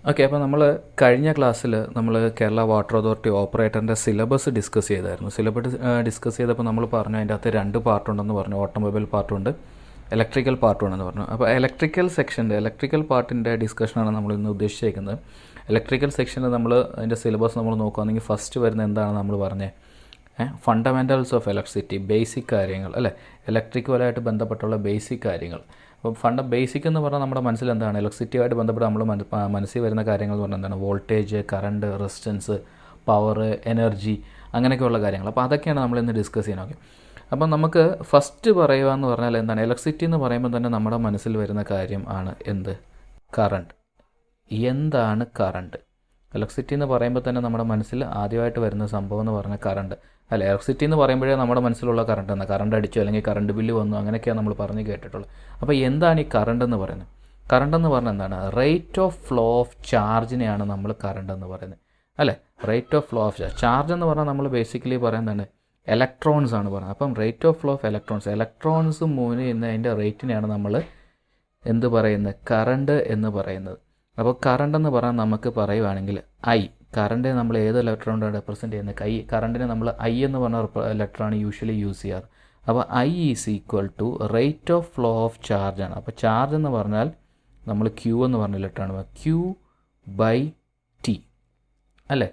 Okay, അപ്പോൾ നമ്മൾ കഴിഞ്ഞ ക്ലാസ്സിൽ നമ്മൾ കേരള വാട്ടർ അതോറിറ്റി ഓപ്പറേറ്ററിൻ്റെ സിലബസ് ഡിസ്കസ് ചെയ്തായിരുന്നു. സിലബസ് ഡിസ്കസ് ചെയ്തപ്പോൾ നമ്മൾ പറഞ്ഞു അതിൻ്റെ അകത്ത് രണ്ട് പാർട്ടുണ്ടെന്ന് പറഞ്ഞു. ഓട്ടോമൊബൈൽ പാർട്ടുണ്ട്, ഇലക്ട്രിക്കൽ പാർട്ടുണ്ടെന്ന് പറഞ്ഞു. അപ്പോൾ ഇലക്ട്രിക്കൽ പാർട്ടിൻ്റെ ഡിസ്കഷനാണ് നമ്മൾ ഇന്ന് ഉദ്ദേശിച്ചേക്കുന്നത്. ഇലക്ട്രിക്കൽ സെക്ഷനിൽ നമ്മൾ അതിൻ്റെ സിലബസ് നമ്മൾ നോക്കുകയാണെങ്കിൽ ഫസ്റ്റ് വരുന്ന എന്താണ് നമ്മൾ പറഞ്ഞത്, ഫണ്ടമെൻറ്റൽസ് ഓഫ് ഇലക്ട്രിസിറ്റി, ബേസിക് കാര്യങ്ങൾ അല്ലേ, ഇലക്ട്രിക്കലായിട്ട് ബന്ധപ്പെട്ടുള്ള ബേസിക് കാര്യങ്ങൾ. അപ്പോൾ ബേസിക് എന്ന് പറഞ്ഞാൽ നമ്മുടെ മനസ്സിൽ എന്താണ്, ഇലക്ട്രിസിറ്റിയുമായിട്ട് ബന്ധപ്പെട്ട് നമ്മൾ മനസ്സിൽ വരുന്ന കാര്യങ്ങൾ എന്ന് പറഞ്ഞാൽ എന്താണ്, voltage, current, resistance, power, energy, അങ്ങനെയൊക്കെയുള്ള കാര്യങ്ങൾ. അപ്പോൾ അതൊക്കെയാണ് നമ്മൾ ഇന്ന് ഡിസ്കസ് ചെയ്യുന്നത്. അപ്പം നമുക്ക് ഫസ്റ്റ് പറയുക എന്ന് പറഞ്ഞാൽ എന്താണ്, ഇലക്ട്രിസിറ്റി എന്ന് പറയുമ്പോൾ തന്നെ നമ്മുടെ മനസ്സിൽ വരുന്ന കാര്യം ആണ് എന്ത്, കറണ്ട്. എന്താണ് കറണ്ട്? ഇലക്ട്രിസിറ്റി എന്ന് പറയുമ്പോൾ തന്നെ നമ്മുടെ മനസ്സിൽ ആദ്യമായിട്ട് വരുന്ന സംഭവം എന്ന് പറഞ്ഞാൽ കറണ്ട് അല്ല. ഇലക്ട്രിസിറ്റി എന്ന് പറയുമ്പോഴേ നമ്മുടെ മനസ്സിലുള്ള കറണ്ട് എന്നാൽ കറണ്ട് അടിച്ചു അല്ലെങ്കിൽ കറണ്ട് ബില്ല് വന്നു, അങ്ങനെയൊക്കെയാണ് നമ്മൾ പറഞ്ഞ് കേട്ടിട്ടുള്ളത്. അപ്പോൾ എന്താണ് ഈ കറണ്ട് എന്ന് പറയുന്നത്? കറണ്ട് എന്ന് പറഞ്ഞാൽ എന്താണ്, റേറ്റ് ഓഫ് ഫ്ലോ ഓഫ് ചാർജിനെയാണ് നമ്മൾ കറണ്ട് എന്ന് പറയുന്നത് അല്ലേ. Rate of flow of charge എന്ന് പറഞ്ഞാൽ നമ്മൾ ബേസിക്കലി പറയുന്നതാണ് ഇലക്ട്രോൺസ് ആണ് പറയുന്നത്. അപ്പം rate of flow of electrons move ചെയ്യുന്നതിൻ്റെ റേറ്റിനെയാണ് നമ്മൾ എന്ത് പറയുന്നത്, കറണ്ട് എന്ന് പറയുന്നത്. അപ്പോൾ കറണ്ട് എന്ന് പറഞ്ഞാൽ നമുക്ക് പറയുവാണെങ്കിൽ കറണ്ടിനെ നമ്മൾ ഏത് ഇലക്ട്രോണാണ് റെപ്രസെൻറ്റ് ചെയ്യുന്നത്, കറണ്ടിനെ നമ്മൾ എന്ന് പറഞ്ഞ ലെറ്ററാണ് യൂഷ്വലി യൂസ് ചെയ്യാറ്. അപ്പോൾ is equal to rate of flow of charge ആണ്. അപ്പോൾ ചാർജ് എന്ന് പറഞ്ഞാൽ നമ്മൾ ക്യൂ എന്ന് പറഞ്ഞ ലെറ്ററാണ്, ക്യൂ ബൈ ടി അല്ലേ,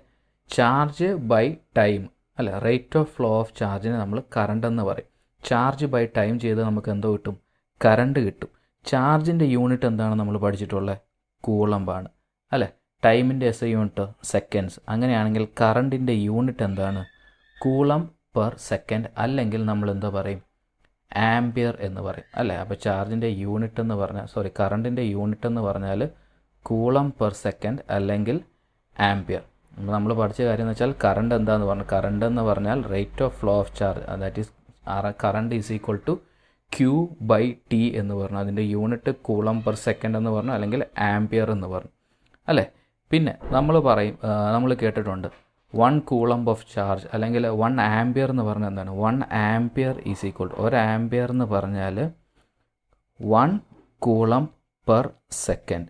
ചാർജ് ബൈ ടൈം അല്ലേ. റേറ്റ് ഓഫ് ഫ്ലോ ഓഫ് ചാർജിനെ നമ്മൾ കറണ്ട് എന്ന് പറയും. ചാർജ് ബൈ ടൈം ചെയ്ത് നമുക്ക് എന്തോ കിട്ടും, കറണ്ട് കിട്ടും. ചാർജിൻ്റെ യൂണിറ്റ് എന്താണ് നമ്മൾ പഠിച്ചിട്ടുള്ളത്, കൂളമ്പാണ് അല്ലേ. ടൈമിൻ്റെ യൂണിറ്റ് സെക്കൻഡ്സ്. അങ്ങനെയാണെങ്കിൽ കറണ്ടിൻ്റെ യൂണിറ്റ് എന്താണ്, കൂളം പെർ സെക്കൻഡ്, അല്ലെങ്കിൽ നമ്മൾ എന്താ പറയും, ആംപിയർ എന്ന് പറയും അല്ലേ. അപ്പോൾ ചാർജിൻ്റെ യൂണിറ്റ് എന്ന് പറഞ്ഞാൽ കറണ്ടിൻ്റെ യൂണിറ്റ് എന്ന് പറഞ്ഞാൽ കൂളം പെർ സെക്കൻഡ് അല്ലെങ്കിൽ ആംപിയർ. നമ്മൾ പഠിച്ച കാര്യം എന്ന് വെച്ചാൽ കറണ്ട് എന്താണെന്ന് പറഞ്ഞു, കറണ്ട് എന്ന് പറഞ്ഞാൽ rate of flow of charge, that is current is equal to Q by T എന്ന് പറഞ്ഞു. അതിൻ്റെ യൂണിറ്റ് കൂളം പെർ സെക്കൻഡ് എന്ന് പറഞ്ഞു, അല്ലെങ്കിൽ ആംപിയർ എന്ന് പറഞ്ഞു അല്ലേ. പിന്നെ നമ്മൾ കേട്ടിട്ടുണ്ട് 1 കൂളംബ് ഓഫ് ചാർജ് അല്ലെങ്കിൽ 1 ആംപിയർ എന്ന് പറഞ്ഞാൽ എന്താണ്, 1 ampere is equal to, 1 ampere എന്ന് പറഞ്ഞാൽ 1 കൂളംബ് പെർ സെക്കൻഡ്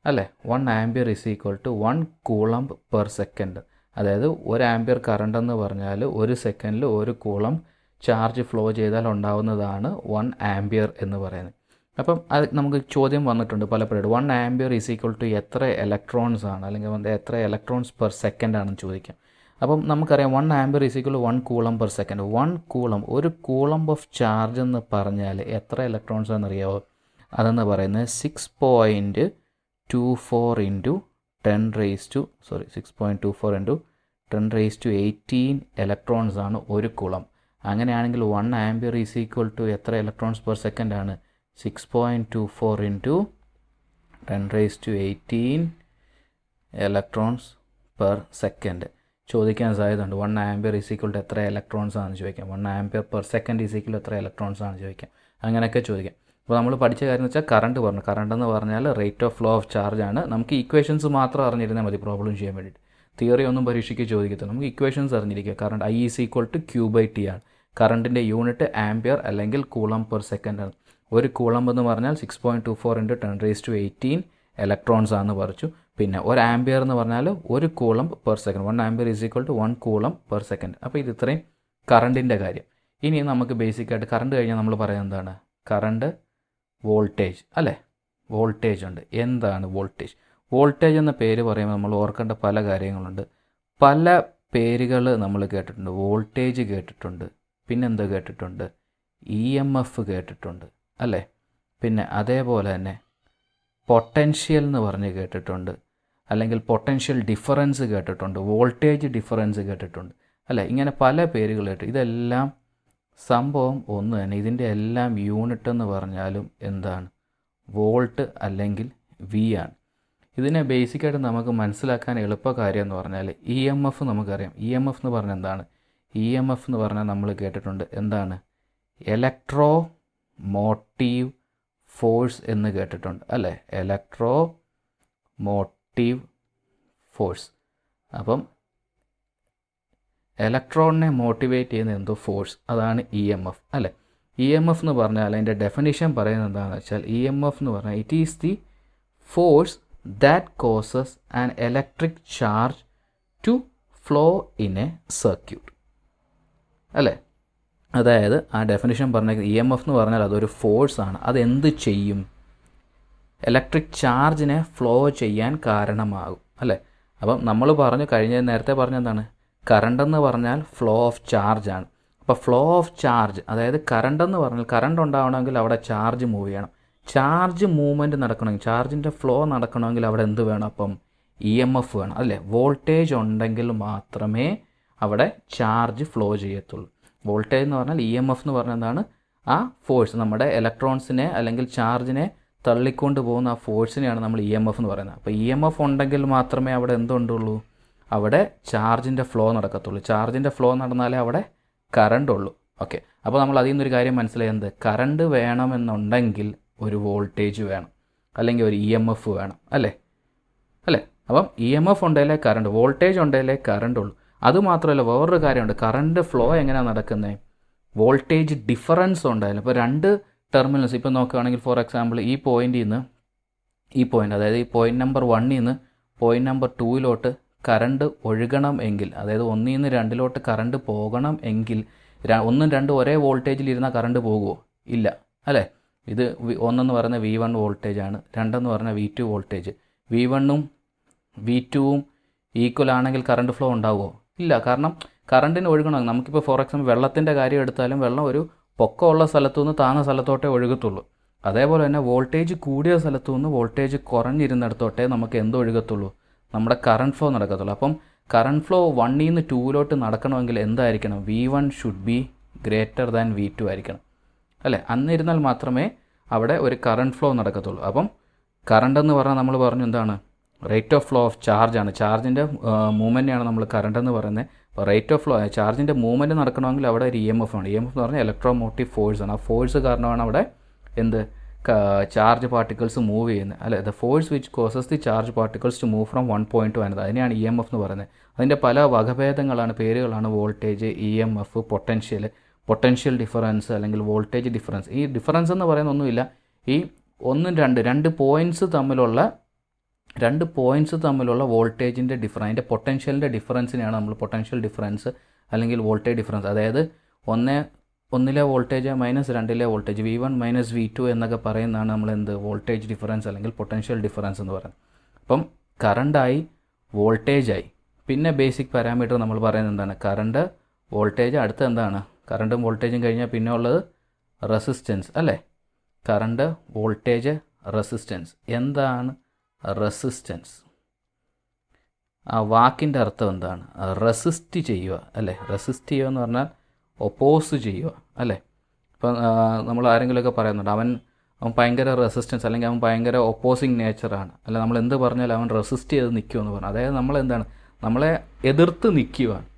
അല്ലേ. 1 ampere is equal to 1 coulomb per second. അതായത് 1 ആംപിയർ കറണ്ട് എന്ന് പറഞ്ഞാൽ 1 സെക്കൻഡിൽ 1 കൂളംബ് ചാർജ് ഫ്ലോ ചെയ്താൽ ഉണ്ടാവുന്നതാണ് 1 ആംപിയർ എന്ന് പറയുന്നത്. അപ്പം അത് നമുക്ക് ചോദ്യം വന്നിട്ടുണ്ട് പലപ്പോഴും, 1 ആംപിയർ ഈസ് ഈക്വൽ ടു എത്ര ഇലക്ട്രോൺസ് ആണ്, അല്ലെങ്കിൽ എത്ര ഇലക്ട്രോൺസ് പെർ സെക്കൻഡ് ആണെന്ന് ചോദിക്കാം. അപ്പം നമുക്കറിയാം 1 ampere is equal to 1 coulomb per second. 1 coulomb, ഒരു കൂളംബ് ഓഫ് ചാർജ് എന്ന് പറഞ്ഞാൽ എത്ര ഇലക്ട്രോൺസ് ആണെന്നറിയാമോ? അതെന്ന് പറയുന്നത് 6.24 ഇൻറ്റു 10⁻18 ഇലക്ട്രോൺസ് ആണ് ഒരു കൂളം. അങ്ങനെയാണെങ്കിൽ 1 ആംപിയർ ഈസ് ഈക്വൽ ടു എത്ര ഇലക്ട്രോൺസ് പെർ സെക്കൻഡ് ആണ്, 6.24 ഇൻറ്റു 10⁻18 ഇലക്ട്രോൺസ് പെർ സെക്കൻഡ് ചോദിക്കാൻ സാധ്യതയുണ്ട്. 1 ആംപിയർ ഈസ് ഈക്വൽ ടു എത്ര ഇലക്ട്രോൺസ് ആണെന്ന് ചോദിക്കാം, 1 ampere per second is equal to എത്ര ഇലക്ട്രോൺസ് ആണെന്ന് ചോദിക്കാം, അങ്ങനെയൊക്കെ ചോദിക്കാം. അപ്പോൾ നമ്മൾ പഠിച്ച കാര്യം എന്ന് വെച്ചാൽ കറണ്ട് പറഞ്ഞു. കറണ്ട് എന്ന് പറഞ്ഞാൽ rate of flow of charge ആണ്. നമുക്ക് ഇക്വേഷൻസ് മാത്രം അറിഞ്ഞിരുന്നാൽ മതി പ്രോബ്ലം ചെയ്യാൻ വേണ്ടിയിട്ട്. തിയറി ഒന്നും പരീക്ഷയ്ക്ക് ചോദിക്കത്തില്ല, നമുക്ക് ഇക്വേഷൻസ് അറിഞ്ഞിരിക്കുക. Current is equal to Q by T ആണ്. കറണ്ടിൻ്റെ യൂണിറ്റ് ആംപിയർ അല്ലെങ്കിൽ കൂളം പെർ സെക്കൻഡ് ആണ്. ഒരു കൂളംബ് എന്ന് പറഞ്ഞാൽ 6.24 ഇൻറ്റു 10⁻18 ഇലക്ട്രോൺസ് ആണെന്ന് പറഞ്ഞു. പിന്നെ 1 ആംപിയർ എന്ന് പറഞ്ഞാൽ 1 coulomb per second. 1 ampere is equal to 1 coulomb per second. അപ്പോൾ ഇത് ഇത്രയും കറണ്ടിൻ്റെ കാര്യം. ഇനി നമുക്ക് ബേസിക്കായിട്ട് കറണ്ട് കഴിഞ്ഞാൽ നമ്മൾ പറയുന്നത് എന്താണ്, കറണ്ട്, വോൾട്ടേജ് അല്ലേ. വോൾട്ടേജ് ഉണ്ട്. എന്താണ് വോൾട്ടേജ്? വോൾട്ടേജ് എന്ന പേര് പറയുമ്പോൾ നമ്മൾ ഓർക്കേണ്ട പല കാര്യങ്ങളുണ്ട്. പല പേരുകൾ നമ്മൾ കേട്ടിട്ടുണ്ട്. വോൾട്ടേജ് കേട്ടിട്ടുണ്ട്, പിന്നെന്താ കേട്ടിട്ടുണ്ട്, EMF കേട്ടിട്ടുണ്ട് അല്ലേ. പിന്നെ അതേപോലെ തന്നെ പൊട്ടൻഷ്യൽ എന്ന് പറഞ്ഞ് കേട്ടിട്ടുണ്ട്, അല്ലെങ്കിൽ പൊട്ടൻഷ്യൽ ഡിഫറൻസ് കേട്ടിട്ടുണ്ട്, വോൾട്ടേജ് ഡിഫറൻസ് കേട്ടിട്ടുണ്ട് അല്ലേ. ഇങ്ങനെ പല പേരുകൾ കേട്ടു. ഇതെല്ലാം സംഭവം ഒന്ന് തന്നെ. ഇതിൻ്റെ എല്ലാം യൂണിറ്റ് എന്ന് പറഞ്ഞാലും എന്താണ്, വോൾട്ട് അല്ലെങ്കിൽ വി ആണ്. ഇതിനെ ബേസിക്കായിട്ട് നമുക്ക് മനസ്സിലാക്കാൻ എളുപ്പ കാര്യം എന്ന് പറഞ്ഞാൽ EMF നമുക്കറിയാം. EMF എന്ന് പറഞ്ഞാൽ എന്താണ്, EMF എന്ന് പറഞ്ഞാൽ നമ്മൾ കേട്ടിട്ടുണ്ട് എന്താണ്, ഇലക്ട്രോ മോട്ടീവ് ഫോഴ്സ് എന്ന് കേട്ടിട്ടുണ്ട് അല്ലേ. Electro motive force. അപ്പം ഇലക്ട്രോണിനെ മോട്ടിവേറ്റ് ചെയ്യുന്ന എന്തോ ഫോഴ്സ്, അതാണ് EMF അല്ലേ. EMF എന്ന് പറഞ്ഞാൽ അതിൻ്റെ ഡെഫിനിഷൻ പറയുന്നത് എന്താണെന്ന് വെച്ചാൽ, EMF എന്ന് പറഞ്ഞാൽ it is the force that causes an electric charge to flow in a circuit. അല്ലേ? അതായത് ആ ഡെഫിനിഷൻ പറഞ്ഞേക്കുന്നത് ഇ എം എഫ് എന്ന് പറഞ്ഞാൽ അതൊരു ഫോഴ്സാണ്. അതെന്ത് ചെയ്യും? ഇലക്ട്രിക് ചാർജിനെ ഫ്ലോ ചെയ്യാൻ കാരണമാകും. അല്ലേ? അപ്പം നമ്മൾ നേരത്തെ പറഞ്ഞ എന്താണ്? കറണ്ടെന്ന് പറഞ്ഞാൽ ഫ്ലോ ഓഫ് ചാർജ് ആണ്. അപ്പോൾ ഫ്ലോ ഓഫ് ചാർജ്, അതായത് കറണ്ടെന്ന് പറഞ്ഞാൽ കറണ്ട് ഉണ്ടാവണമെങ്കിൽ അവിടെ ചാർജ് മൂവ് ചെയ്യണം. ചാർജ് മൂവ്മെൻറ്റ് നടക്കണമെങ്കിൽ, ചാർജിൻ്റെ ഫ്ലോ നടക്കണമെങ്കിൽ അവിടെ എന്ത് വേണം? അപ്പം ഇ എം എഫ് വേണം. അല്ലേ? വോൾട്ടേജ് ഉണ്ടെങ്കിൽ മാത്രമേ അവിടെ ചാർജ് ഫ്ലോ ചെയ്യത്തുള്ളൂ. വോൾട്ടേജ് എന്ന് പറഞ്ഞാൽ ഇ എം എഫ് എന്ന് പറഞ്ഞാൽ എന്താണ്? ആ ഫോഴ്സ്, നമ്മുടെ ഇലക്ട്രോൺസിനെ അല്ലെങ്കിൽ ചാർജിനെ തള്ളിക്കൊണ്ട് പോകുന്ന ആ ഫോഴ്സിനെയാണ് നമ്മൾ ഇ എം എഫ് എന്ന് പറയുന്നത്. അപ്പോൾ ഇ എം എഫ് ഉണ്ടെങ്കിൽ മാത്രമേ അവിടെ എന്തുണ്ടുള്ളൂ? അവിടെ ചാർജിൻ്റെ ഫ്ലോ നടക്കത്തുള്ളൂ. ചാർജിൻ്റെ ഫ്ലോ നടന്നാലേ അവിടെ കറണ്ട് ഉള്ളൂ. ഓക്കെ, അപ്പോൾ നമ്മൾ അതിൽ നിന്നൊരു കാര്യം മനസ്സിലായത്, കറണ്ട് വേണമെന്നുണ്ടെങ്കിൽ ഒരു വോൾട്ടേജ് വേണം, അല്ലെങ്കിൽ ഒരു ഇ എം എഫ് വേണം. അല്ലേ? അപ്പം ഇ എം എഫ് ഉണ്ടെങ്കിലേ കറണ്ട്, വോൾട്ടേജ് ഉണ്ടെങ്കിലേ കറണ്ട് ഉള്ളൂ. അതുമാത്രമല്ല, വേറൊരു കാര്യമുണ്ട്. കറണ്ട് ഫ്ലോ എങ്ങനെയാണ് നടക്കുന്നത്? വോൾട്ടേജ് ഡിഫറൻസ് ഉണ്ടായാലും. ഇപ്പോൾ രണ്ട് ടെർമിനൽസ് ഇപ്പോൾ നോക്കുകയാണെങ്കിൽ, ഫോർ എക്സാമ്പിൾ ഈ പോയിൻ്റിൽ നിന്ന് ഈ പോയിൻ്റ്, അതായത് ഈ പോയിൻ്റ് നമ്പർ 1ൽ നിന്ന് പോയിൻ്റ് നമ്പർ 2ലോട്ട് കറണ്ട് ഒഴുകണം എങ്കിൽ, അതായത് 1ൽ നിന്ന് 2ലോട്ട് കറണ്ട് പോകണം എങ്കിൽ 1ഉം 2ഉം ഒരേ വോൾട്ടേജിലിരുന്നാൽ കറണ്ട് പോകുമോ? ഇല്ല. അല്ലേ? ഇത് 1 എന്ന് പറയുന്നത് V1 വോൾട്ടേജാണ്, 2 എന്ന് പറഞ്ഞാൽ V2 വോൾട്ടേജ്. V1ഉം V2ഉം ഈക്വൽ ആണെങ്കിൽ കറണ്ട് ഫ്ലോ ഉണ്ടാവുമോ? ഇല്ല. കാരണം കറണ്ടിന് ഒഴുകണം. നമുക്കിപ്പോൾ ഫോർ എക്സാമ്പിൾ വെള്ളത്തിൻ്റെ കാര്യം എടുത്താലും വെള്ളം ഒരു പൊക്കമുള്ള സ്ഥലത്തു നിന്ന് താഴ്ന്ന സ്ഥലത്തോട്ടേ ഒഴുകത്തുള്ളൂ. അതേപോലെ തന്നെ വോൾട്ടേജ് കൂടിയ സ്ഥലത്തു നിന്ന് വോൾട്ടേജ് കുറഞ്ഞിരുന്നിടത്തോട്ടേ നമുക്ക് എന്ത് ഒഴുകത്തുള്ളൂ? നമ്മുടെ കറണ്ട് ഫ്ലോ നടക്കത്തുള്ളൂ. അപ്പം കറണ്ട് ഫ്ലോ 1ൽ നിന്ന് 2ലോട്ട് നടക്കണമെങ്കിൽ എന്തായിരിക്കണം? V1 should be greater than V2 ആയിരിക്കണം. അല്ലേ? അന്നിരുന്നാൽ മാത്രമേ അവിടെ ഒരു കറണ്ട് ഫ്ലോ നടക്കത്തുള്ളൂ. അപ്പം കറണ്ട് എന്ന് പറഞ്ഞാൽ നമ്മൾ പറഞ്ഞു എന്താണ്? റേറ്റ് ഓഫ് ഫ്ലോ ഓഫ് ചാർജാണ്. ചാർജിൻ്റെ മൂവ്മെൻറ്റിനാണ് നമ്മൾ കറണ്ട് എന്ന് പറയുന്നത്. അപ്പോൾ റേറ്റ് ഓഫ് ഫ്ലോ, ചാർജിൻ്റെ മൂവ്മെൻറ്റ് നടക്കണമെങ്കിൽ അവിടെ ഒരു ഇ എം എഫ് ആണ്. ഇ എം എഫ് എന്ന് പറഞ്ഞാൽ ഇലക്ട്രോമോട്ടീവ് ഫോഴ്സാണ്. ആ ഫോഴ്സ് കാരണമാണ് അവിടെ എന്ത് ചാർജ് പാർട്ടിക്കിൾസ് മൂവ് ചെയ്യുന്നത്. അല്ലേ? The force which causes the charge particles to move from 1 point to another, അതിനെയാണ് ഇ എം എഫ് എന്ന് പറയുന്നത്. അതിൻ്റെ പല വകഭേദങ്ങളാണ്, പേരുകളാണ്. Voltage, E M F, potential difference അല്ലെങ്കിൽ വോൾട്ടേജ് ഡിഫറൻസ്. ഈ ഡിഫറൻസ് എന്ന് പറയുന്ന ഒന്നുമില്ല. ഈ 1, 2 പോയിൻറ്റ്സ് തമ്മിലുള്ള വോൾട്ടേജിൻ്റെ ഡിഫറൻസ്, അതിൻ്റെ പൊട്ടൻഷ്യലിൻ്റെ ഡിഫറൻസിനെയാണ് നമ്മൾ പൊട്ടൻഷ്യൽ ഡിഫറൻസ് അല്ലെങ്കിൽ വോൾട്ടേജ് ഡിഫറൻസ്. അതായത് ഒന്നിലെ വോൾട്ടേജ് -2ലെ വോൾട്ടേജ്, V1 - V2 എന്നൊക്കെ പറയുന്നതാണ് നമ്മൾ വോൾട്ടേജ് ഡിഫറൻസ് അല്ലെങ്കിൽ പൊട്ടൻഷ്യൽ ഡിഫറൻസ് എന്ന് പറയുന്നത്. അപ്പം കറണ്ടായി, വോൾട്ടേജായി, പിന്നെ ബേസിക് പാരാമീറ്റർ നമ്മൾ പറയുന്നത് എന്താണ്? കറണ്ട്, വോൾട്ടേജ്, അടുത്ത എന്താണ്? കറണ്ടും വോൾട്ടേജും കഴിഞ്ഞാൽ പിന്നെ ഉള്ളത് റെസിസ്റ്റൻസ്. അല്ലേ? Current, voltage, resistance. എന്താണ് റെസിസ്റ്റൻസ്? ആ വാക്കിൻ്റെ അർത്ഥം എന്താണ്? റെസിസ്റ്റ് ചെയ്യുക. അല്ലേ? റെസിസ്റ്റ് ചെയ്യുക എന്ന് പറഞ്ഞാൽ ഒപ്പോസ് ചെയ്യുക. അല്ലേ? ഇപ്പം നമ്മൾ ആരെങ്കിലുമൊക്കെ പറയുന്നുണ്ട് അവൻ ഭയങ്കര റെസിസ്റ്റൻസ്, അല്ലെങ്കിൽ അവൻ ഭയങ്കര ഒപ്പോസിങ് നേച്ചറാണ്, അല്ല നമ്മൾ എന്ത് പറഞ്ഞാലും അവൻ റെസിസ്റ്റ് ചെയ്ത് നിൽക്കുമെന്ന് പറഞ്ഞു. അതായത് നമ്മളെ എതിർത്ത് നിൽക്കുകയാണ്.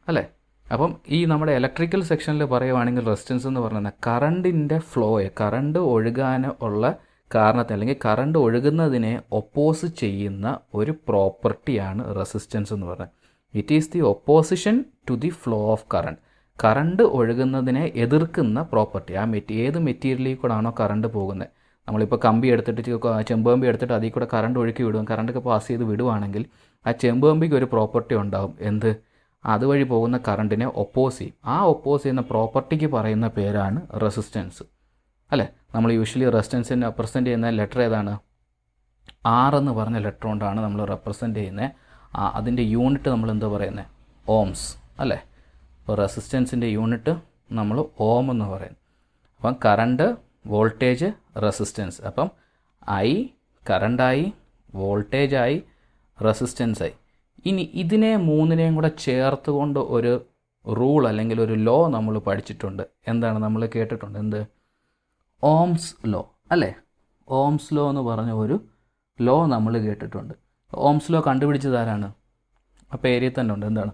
അല്ലേ? അപ്പം ഈ നമ്മുടെ ഇലക്ട്രിക്കൽ സെക്ഷനിൽ പറയുവാണെങ്കിൽ റെസിസ്റ്റൻസ് എന്ന് പറഞ്ഞാൽ കറണ്ടിൻ്റെ ഫ്ലോയെ, കറണ്ട് ഒഴുകാൻ ഉള്ള കാരണത്തെ അല്ലെങ്കിൽ കറണ്ട് ഒഴുകുന്നതിനെ ഒപ്പോസ് ചെയ്യുന്ന ഒരു പ്രോപ്പർട്ടിയാണ് റെസിസ്റ്റൻസ് എന്ന് പറയുന്നത്. It is the opposition to the flow of current. Current ഒഴുകുന്നതിനെ എതിർക്കുന്ന പ്രോപ്പർട്ടി. ഏത് മെറ്റീരിയലിൽ കൂടെ ആണോ കറണ്ട് പോകുന്നത്, നമ്മളിപ്പോൾ കമ്പി എടുത്തിട്ട് ചെമ്പ് കമ്പി എടുത്തിട്ട് അതിൽ കൂടെ കറണ്ട് ഒഴുക്കി വിടും, കറണ്ടൊക്കെ പാസ് ചെയ്ത് വിടുവാണെങ്കിൽ ആ ചെമ്പ് കമ്പിക്ക് ഒരു പ്രോപ്പർട്ടി ഉണ്ടാകും. എന്ത്? അതുവഴി പോകുന്ന കറണ്ടിനെ ഒപ്പോസ് ചെയ്യും. ആ ഒപ്പോസ് ചെയ്യുന്ന പ്രോപ്പർട്ടിക്ക് പറയുന്ന പേരാണ് റെസിസ്റ്റൻസ്. അല്ലേ? നമ്മൾ യൂഷ്വലി റെസിസ്റ്റൻസിനെ റെപ്രസെൻ്റ് ചെയ്യുന്ന ലെറ്റർ ഏതാണ്? R എന്ന് പറഞ്ഞ ലെറ്റർ കൊണ്ടാണ് നമ്മൾ റെപ്രസെൻ്റ് ചെയ്യുന്നത്. അതിൻ്റെ യൂണിറ്റ് നമ്മൾ എന്താ പറയുന്നത്? ഓംസ്. അല്ലേ? അപ്പോൾ റെസിസ്റ്റൻസിൻ്റെ യൂണിറ്റ് നമ്മൾ ഓം എന്ന് പറയുന്നത്. അപ്പം കറണ്ട്, വോൾട്ടേജ്, റെസിസ്റ്റൻസ്. അപ്പം കറണ്ടായി, വോൾട്ടേജായി, റെസിസ്റ്റൻസായി. ഇനി ഇതിനെ മൂന്നിനെയും കൂടെ ചേർത്തുകൊണ്ട് ഒരു റൂൾ അല്ലെങ്കിൽ ഒരു ലോ നമ്മൾ പഠിച്ചിട്ടുണ്ട്. എന്താണ് നമ്മൾ കേട്ടിട്ടുണ്ട്? എന്ത്? Ohm's law. അല്ലേ? ഓംസ് ലോ എന്ന് പറഞ്ഞ ഒരു ലോ നമ്മൾ കേട്ടിട്ടുണ്ട്. ഓംസ് ലോ കണ്ടുപിടിച്ചത് ആരാണ്? ആ പേരിൽ തന്നെ ഉണ്ട്. എന്താണ്?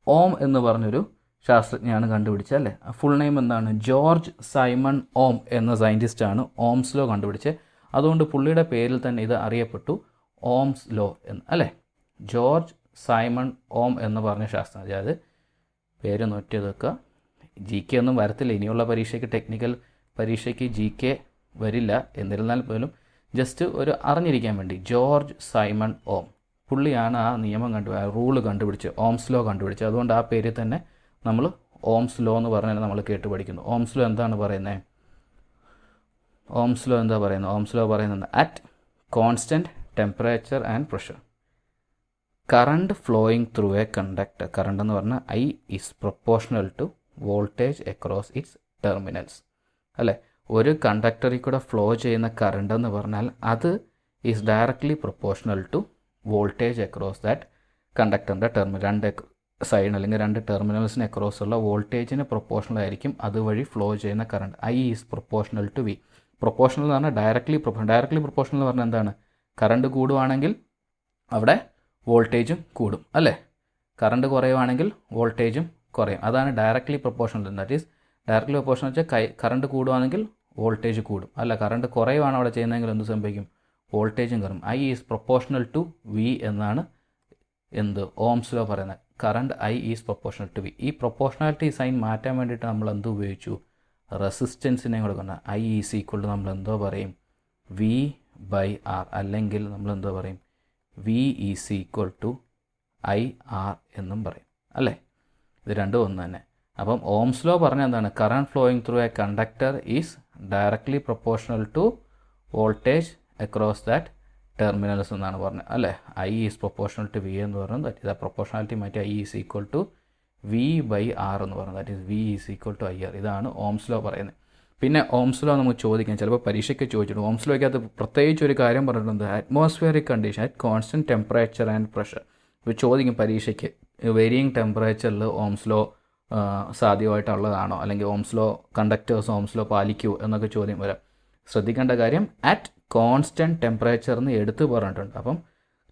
ഓം എന്ന് പറഞ്ഞൊരു ശാസ്ത്രജ്ഞനാണ് കണ്ടുപിടിച്ചത്. അല്ലേ? ഫുൾ നെയിം എന്താണ്? ജോർജ് സൈമൺ ഓം എന്ന സയൻറ്റിസ്റ്റാണ് ഓംസ് ലോ കണ്ടുപിടിച്ചത്. അതുകൊണ്ട് പുള്ളിയുടെ പേരിൽ തന്നെ ഇത് അറിയപ്പെട്ടു, ഓംസ് ലോ എന്ന്. അല്ലേ? ജോർജ് സൈമൺ ഓം എന്ന് പറഞ്ഞ ശാസ്ത്രജ്ഞൻ. അതായത് പേര് നോറ്റ് വെക്കുക. GK ഒന്നും വരത്തില്ല ഇനിയുള്ള പരീക്ഷയ്ക്ക്, ടെക്നിക്കൽ പരീക്ഷയ്ക്ക് GK വരില്ല. എന്നിരുന്നാൽ പോലും ജസ്റ്റ് ഒരു അറിഞ്ഞിരിക്കാൻ വേണ്ടി, ജോർജ് സൈമൺ ഓം, പുള്ളിയാണ് ആ നിയമം റൂള് കണ്ടുപിടിച്ചത്, ഓംസ് ലോ കണ്ടുപിടിച്ചത്. അതുകൊണ്ട് ആ പേരിൽ തന്നെ നമ്മൾ ഓംസ് ലോ എന്ന് പറഞ്ഞാൽ നമ്മൾ കേട്ട് പഠിക്കുന്നു. ഓംസ് ലോ എന്താണ് പറയുന്നത്? ഓംസ് ലോ എന്താ പറയുന്നത്? ഓംസ് ലോ പറയുന്നത് at constant temperature and pressure current flowing through a conductor, current എന്ന് പറഞ്ഞാൽ I is proportional to voltage across its terminals. അല്ലേ, ഒരു കണ്ടക്ടറിൽ കൂടെ ഫ്ലോ ചെയ്യുന്ന കറണ്ട് എന്ന് പറഞ്ഞാൽ അത് is directly proportional to voltage across that കണ്ടക്ടറിൻ്റെ രണ്ട് സൈഡ് അല്ലെങ്കിൽ രണ്ട് ടെർമിനൽസിന് അക്രോസ് ഉള്ള വോൾട്ടേജിന് പ്രൊപ്പോർഷണൽ ആയിരിക്കും അതുവഴി ഫ്ലോ ചെയ്യുന്ന current. I is proportional to V. Proportional എന്ന് പറഞ്ഞാൽ ഡയറക്ട്ലി പ്രൊപ്പോർഷണൽ എന്ന് പറഞ്ഞാൽ എന്താണ്? കറണ്ട് കൂടുവാണെങ്കിൽ അവിടെ വോൾട്ടേജും കൂടും, അല്ലേ? കറണ്ട് കുറയുവാണെങ്കിൽ വോൾട്ടേജും കുറയും. അതാണ് directly proportional. That is directly proportional വെച്ചാൽ കറണ്ട് കൂടുവാണെങ്കിൽ വോൾട്ടേജ് കൂടും. അല്ല, കറണ്ട് കുറയുവാണ് അവിടെ ചെയ്യുന്നതെങ്കിൽ എന്ത് സംഭവിക്കും? വോൾട്ടേജും കുറയും. I is proportional to V എന്നാണ് ഓംസ് ലോ പറയുന്നത്. Current I is proportional to V. ഈ പ്രൊപ്പോർഷണാലിറ്റി സൈൻ മാറ്റാൻ വേണ്ടിയിട്ട് നമ്മൾ എന്ത് ഉപയോഗിച്ചു? റെസിസ്റ്റൻസിനെ കൊടുക്കണം. ഐ ഈസ് ഈക്വൽ ടു നമ്മൾ എന്തോ പറയും? വി ബൈ ആർ, അല്ലെങ്കിൽ നമ്മൾ എന്തോ പറയും? V is equal to I R എന്നും പറയും, അല്ലേ? ഇത് രണ്ടും ഒന്ന് തന്നെ. അപ്പം ഓംസ് ലോ പറഞ്ഞാൽ എന്താണ്? Current flowing through a conductor is directly proportional to voltage across that terminals എന്നാണ് പറഞ്ഞത്, അല്ലേ? I is proportional to V എന്ന് പറയുന്നത് ദാറ്റ് ഇസ് പ്രൊപ്പോർഷണാലിറ്റി മാറ്റി I is equal to V by R എന്ന് പറയുന്നത് that is V is equal to I R. ഇതാണ് ohm's law പറയുന്നത്. പിന്നെ ഓംസ് ലോ നമുക്ക് ചോദിക്കാം, ചിലപ്പോൾ പരീക്ഷയ്ക്ക് ചോദിച്ചിട്ടുണ്ട്. ഓംസ് ലോയ്ക്കകത്ത് പ്രത്യേകിച്ച് ഒരു കാര്യം പറഞ്ഞിട്ടുണ്ട്, atmospheric condition at constant temperature and pressure. ഇപ്പോൾ ചോദിക്കും പരീക്ഷയ്ക്ക്, വേരിയിങ് ടെമ്പറേച്ചറിൽ ഓംസ് ലോ സാധ്യമായിട്ടുള്ളതാണോ, അല്ലെങ്കിൽ Ohm's law conductors Ohm's law പാലിക്കൂ എന്നൊക്കെ ചോദ്യം വരാം. ശ്രദ്ധിക്കേണ്ട കാര്യം അറ്റ് കോൺസ്റ്റൻറ്റ് ടെമ്പറേച്ചർ എന്ന് എടുത്തു പറഞ്ഞിട്ടുണ്ട്. അപ്പം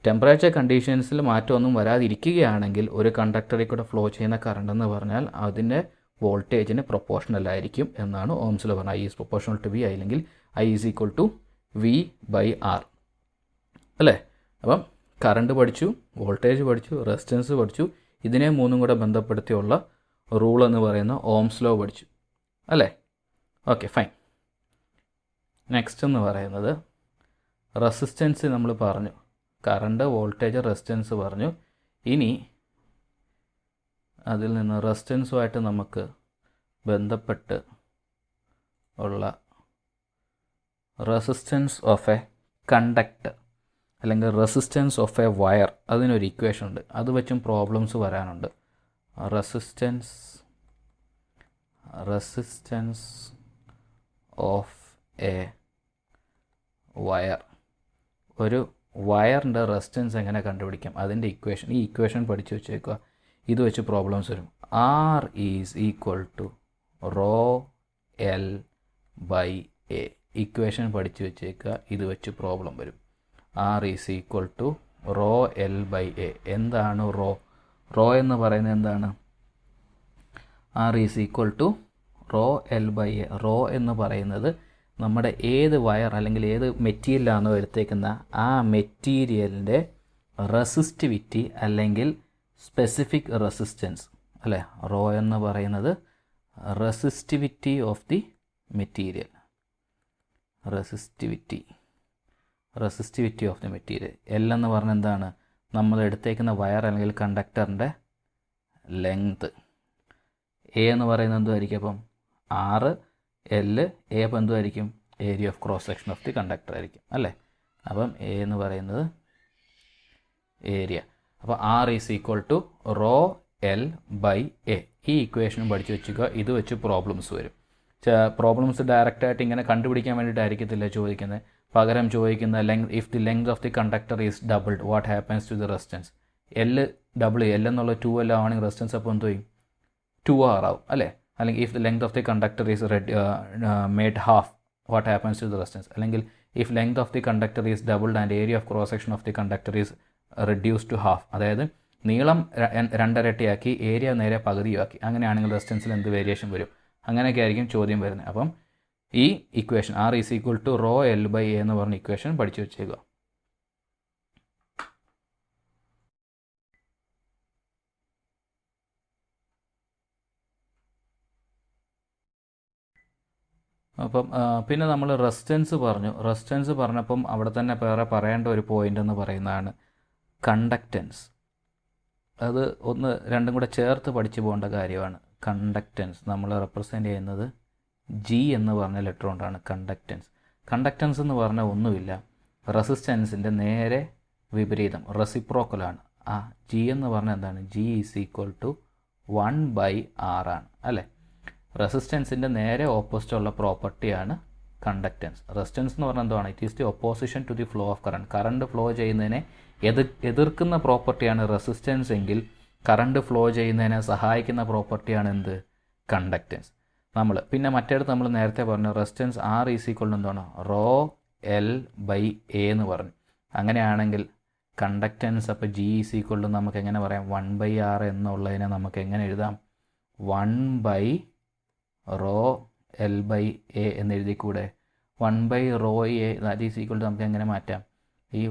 ടെമ്പറേച്ചർ കണ്ടീഷൻസിൽ മാറ്റമൊന്നും വരാതിരിക്കുകയാണെങ്കിൽ ഒരു കണ്ടക്ടറിൽ കൂടെ ഫ്ലോ ചെയ്യുന്ന കറണ്ട് എന്ന് പറഞ്ഞാൽ അതിൻ്റെ വോൾട്ടേജിന് പ്രൊപ്പോർഷണൽ ആയിരിക്കും എന്നാണ് ഓംസ് ലോ പറഞ്ഞത്. I is proportional to V, അല്ലെങ്കിൽ I is equal to V by R, അല്ലേ? അപ്പം കറണ്ട് പഠിച്ചു, വോൾട്ടേജ് പഠിച്ചു, റെസിസ്റ്റൻസ് പഠിച്ചു. ഇതിനെ മൂന്നും കൂടെ ബന്ധപ്പെടുത്തിയുള്ള റൂൾ എന്ന് പറയുന്ന ഓംസ് ലോ പഠിച്ചു, അല്ലേ? Okay, fine. നെക്സ്റ്റ് എന്ന് പറയുന്നത് റെസിസ്റ്റൻസ് നമ്മൾ പറഞ്ഞു. കറണ്ട്, വോൾട്ടേജ്, റെസിസ്റ്റൻസ് പറഞ്ഞു. ഇനി അതിൽ നിന്ന് റെസിസ്റ്റൻസുമായിട്ട് നമുക്ക് ബന്ധപ്പെട്ട് ഉള്ള റെസിസ്റ്റൻസ് ഓഫ് എ കണ്ടക്ടർ അല്ലെങ്കിൽ റെസിസ്റ്റൻസ് ഓഫ് എ വയർ, അതിനൊരു ഇക്വേഷൻ ഉണ്ട്. അത് വെച്ചും പ്രോബ്ലംസ് വരാനുണ്ട്. റെസിസ്റ്റൻസ് ഓഫ് എ വയർ, ഒരു വയറിൻ്റെ റെസിസ്റ്റൻസ് എങ്ങനെ കണ്ടുപിടിക്കാം, അതിൻ്റെ ഇക്വേഷൻ. ഈ ഇക്വേഷൻ പഠിച്ചു വെച്ചേക്കുക. ഇത് വെച്ച് പ്രോബ്ലംസ് വരും. R is equal to rho L by A. Equation പഠിച്ചു വെച്ചേക്കുക. ഇത് വെച്ച് പ്രോബ്ലം വരും. R is equal to rho L by A. എന്താണ് റോ? റോ എന്ന് പറയുന്നത് എന്താണ്? R is equal to rho L by A. Rho എന്ന് പറയുന്നത് നമ്മുടെ ഏത് വയർ അല്ലെങ്കിൽ ഏത് മെറ്റീരിയലാണോ എടുത്തേക്കുന്ന ആ മെറ്റീരിയലിൻ്റെ റെസിസ്റ്റിവിറ്റി അല്ലെങ്കിൽ സ്പെസിഫിക് റെസിസ്റ്റൻസ്, അല്ലേ? റോ എന്ന് പറയുന്നത് resistivity of the material, resistivity of the material. L എന്ന് പറഞ്ഞാൽ എന്താണ്? നമ്മൾ എടുത്തേക്കുന്ന വയർ അല്ലെങ്കിൽ കണ്ടക്ടറിൻ്റെ ലെങ്ത്. എ എന്ന് പറയുന്നത് എന്തുമായിരിക്കും? അപ്പം ആറ് എൽ എ അപ്പം എന്തുമായിരിക്കും? Area of cross section of the conductor ആയിരിക്കും, അല്ലേ? അപ്പം എ എന്ന് പറയുന്നത് ഏരിയ. അപ്പോൾ R is equal to rho L by A. ഈ ഇക്വേഷനും പഠിച്ചു വെച്ചുക. ഇത് വെച്ച് പ്രോബ്ലംസ് വരും. പ്രോബ്ലംസ് ഡയറക്റ്റായിട്ട് ഇങ്ങനെ കണ്ടുപിടിക്കാൻ വേണ്ടിയിട്ടായിരിക്കത്തില്ല ചോദിക്കുന്നത്. പകരം ചോദിക്കുന്ന if the length of the conductor is doubled what happens to the resistance. L എന്നുള്ള 2L ആണെങ്കിൽ റെസിസ്റ്റൻസ് അപ്പോൾ എന്ത് ചെയ്യും? 2R ആവും, അല്ലേ? അല്ലെങ്കിൽ if the length of the conductor is made half what happens to the resistance. അല്ലെങ്കിൽ if length of the conductor is doubled and area of cross section of the conductor is reduce to half. അതായത് നീളം 2 ഇരട്ടിയാക്കി area നേരെ പകുതിയാക്കി. അങ്ങനെയാണെങ്കിൽ റെസിസ്റ്റൻസിൽ എന്ത് variation വരും? അങ്ങനെയൊക്കെ ആയിരിക്കും ചോദ്യം വരുന്നത്. അപ്പം ഈ equation R is equal to rho L by A എന്ന് പറഞ്ഞ ഇക്വേഷൻ പഠിച്ചു വെച്ചേക്കുക. അപ്പം പിന്നെ നമ്മൾ റെസിസ്റ്റൻസ് പറഞ്ഞു. റെസിസ്റ്റൻസ് പറഞ്ഞപ്പം അവിടെ തന്നെ വേറെ പറയേണ്ട ഒരു പോയിൻ്റ് എന്ന് പറയുന്നതാണ് കണ്ടക്റ്റൻസ്. അത് രണ്ടും കൂടെ ചേർത്ത് പഠിച്ചു പോകേണ്ട കാര്യമാണ്. കണ്ടക്റ്റൻസ് നമ്മൾ റെപ്രസെൻ്റ് ചെയ്യുന്നത് ജി എന്ന് പറഞ്ഞ ലെറ്റർ കൊണ്ടാണ് കണ്ടക്റ്റൻസ്. കണ്ടക്റ്റൻസ് എന്ന് പറഞ്ഞാൽ ഒന്നുമില്ല, റെസിസ്റ്റൻസിൻ്റെ നേരെ വിപരീതം, റെസിപ്രോക്കലാണ്. ആ ജി എന്ന് പറഞ്ഞാൽ എന്താണ്? G is equal to 1/R ആണ് അല്ലേ. റെസിസ്റ്റൻസിൻ്റെ നേരെ ഓപ്പോസിറ്റ് ഉള്ള പ്രോപ്പർട്ടിയാണ് കണ്ടക്റ്റൻസ്. റെസിസ്റ്റൻസ് എന്ന് പറഞ്ഞാൽ എന്താണ്? It is the opposition to the flow of current. Current flow ചെയ്യുന്നതിനെ എതിർക്കുന്ന പ്രോപ്പർട്ടിയാണ് റെസിസ്റ്റൻസ് എങ്കിൽ കറണ്ട് ഫ്ലോ ചെയ്യുന്നതിനെ സഹായിക്കുന്ന പ്രോപ്പർട്ടിയാണ് എന്ത്? കണ്ടക്റ്റൻസ്. പിന്നെ മറ്റേടത്ത് നമ്മൾ നേരത്തെ പറഞ്ഞു റെസിസ്റ്റൻസ് ആർ ഈസ് ഈക്വൽ എന്താണ്? റോ എൽ ബൈ എ എന്ന് പറഞ്ഞു. അങ്ങനെയാണെങ്കിൽ കണ്ടക്റ്റൻസ് അപ്പോൾ ജി ഈസ് ഈക്വൽ ടു നമുക്ക് എങ്ങനെ പറയാം? 1/R എന്നുള്ളതിനെ നമുക്ക് എങ്ങനെ എഴുതാം? 1/റോ എൽ ബൈ എ എന്ന് എഴുതിക്കൂടെ? 1/റോ A that is equal to നമുക്ക് എങ്ങനെ മാറ്റാം? ഈ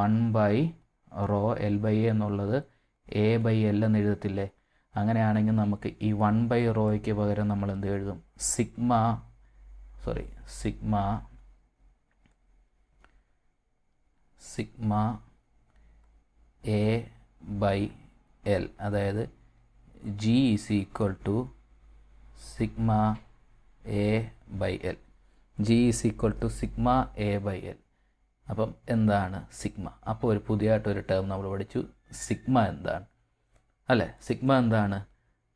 1/റോ എൽ ബൈ എ എന്നുള്ളത് എ ബൈ എൽ എന്ന് എഴുതത്തില്ലേ? അങ്ങനെയാണെങ്കിൽ നമുക്ക് ഈ 1/റോയ്ക്ക് പകരം നമ്മൾ എന്ത് എഴുതും? സിഗ്മ എ ബൈ എൽ, അതായത് G is equal to sigma A by L. G is equal to sigma A by L. അപ്പം എന്താണ് സിഗ്മ? അപ്പോൾ ഒരു പുതിയതായിട്ടൊരു ടേം നമ്മൾ പഠിച്ചു. സിഗ്മ എന്താണ് അല്ലേ? സിഗ്മ എന്താണ്?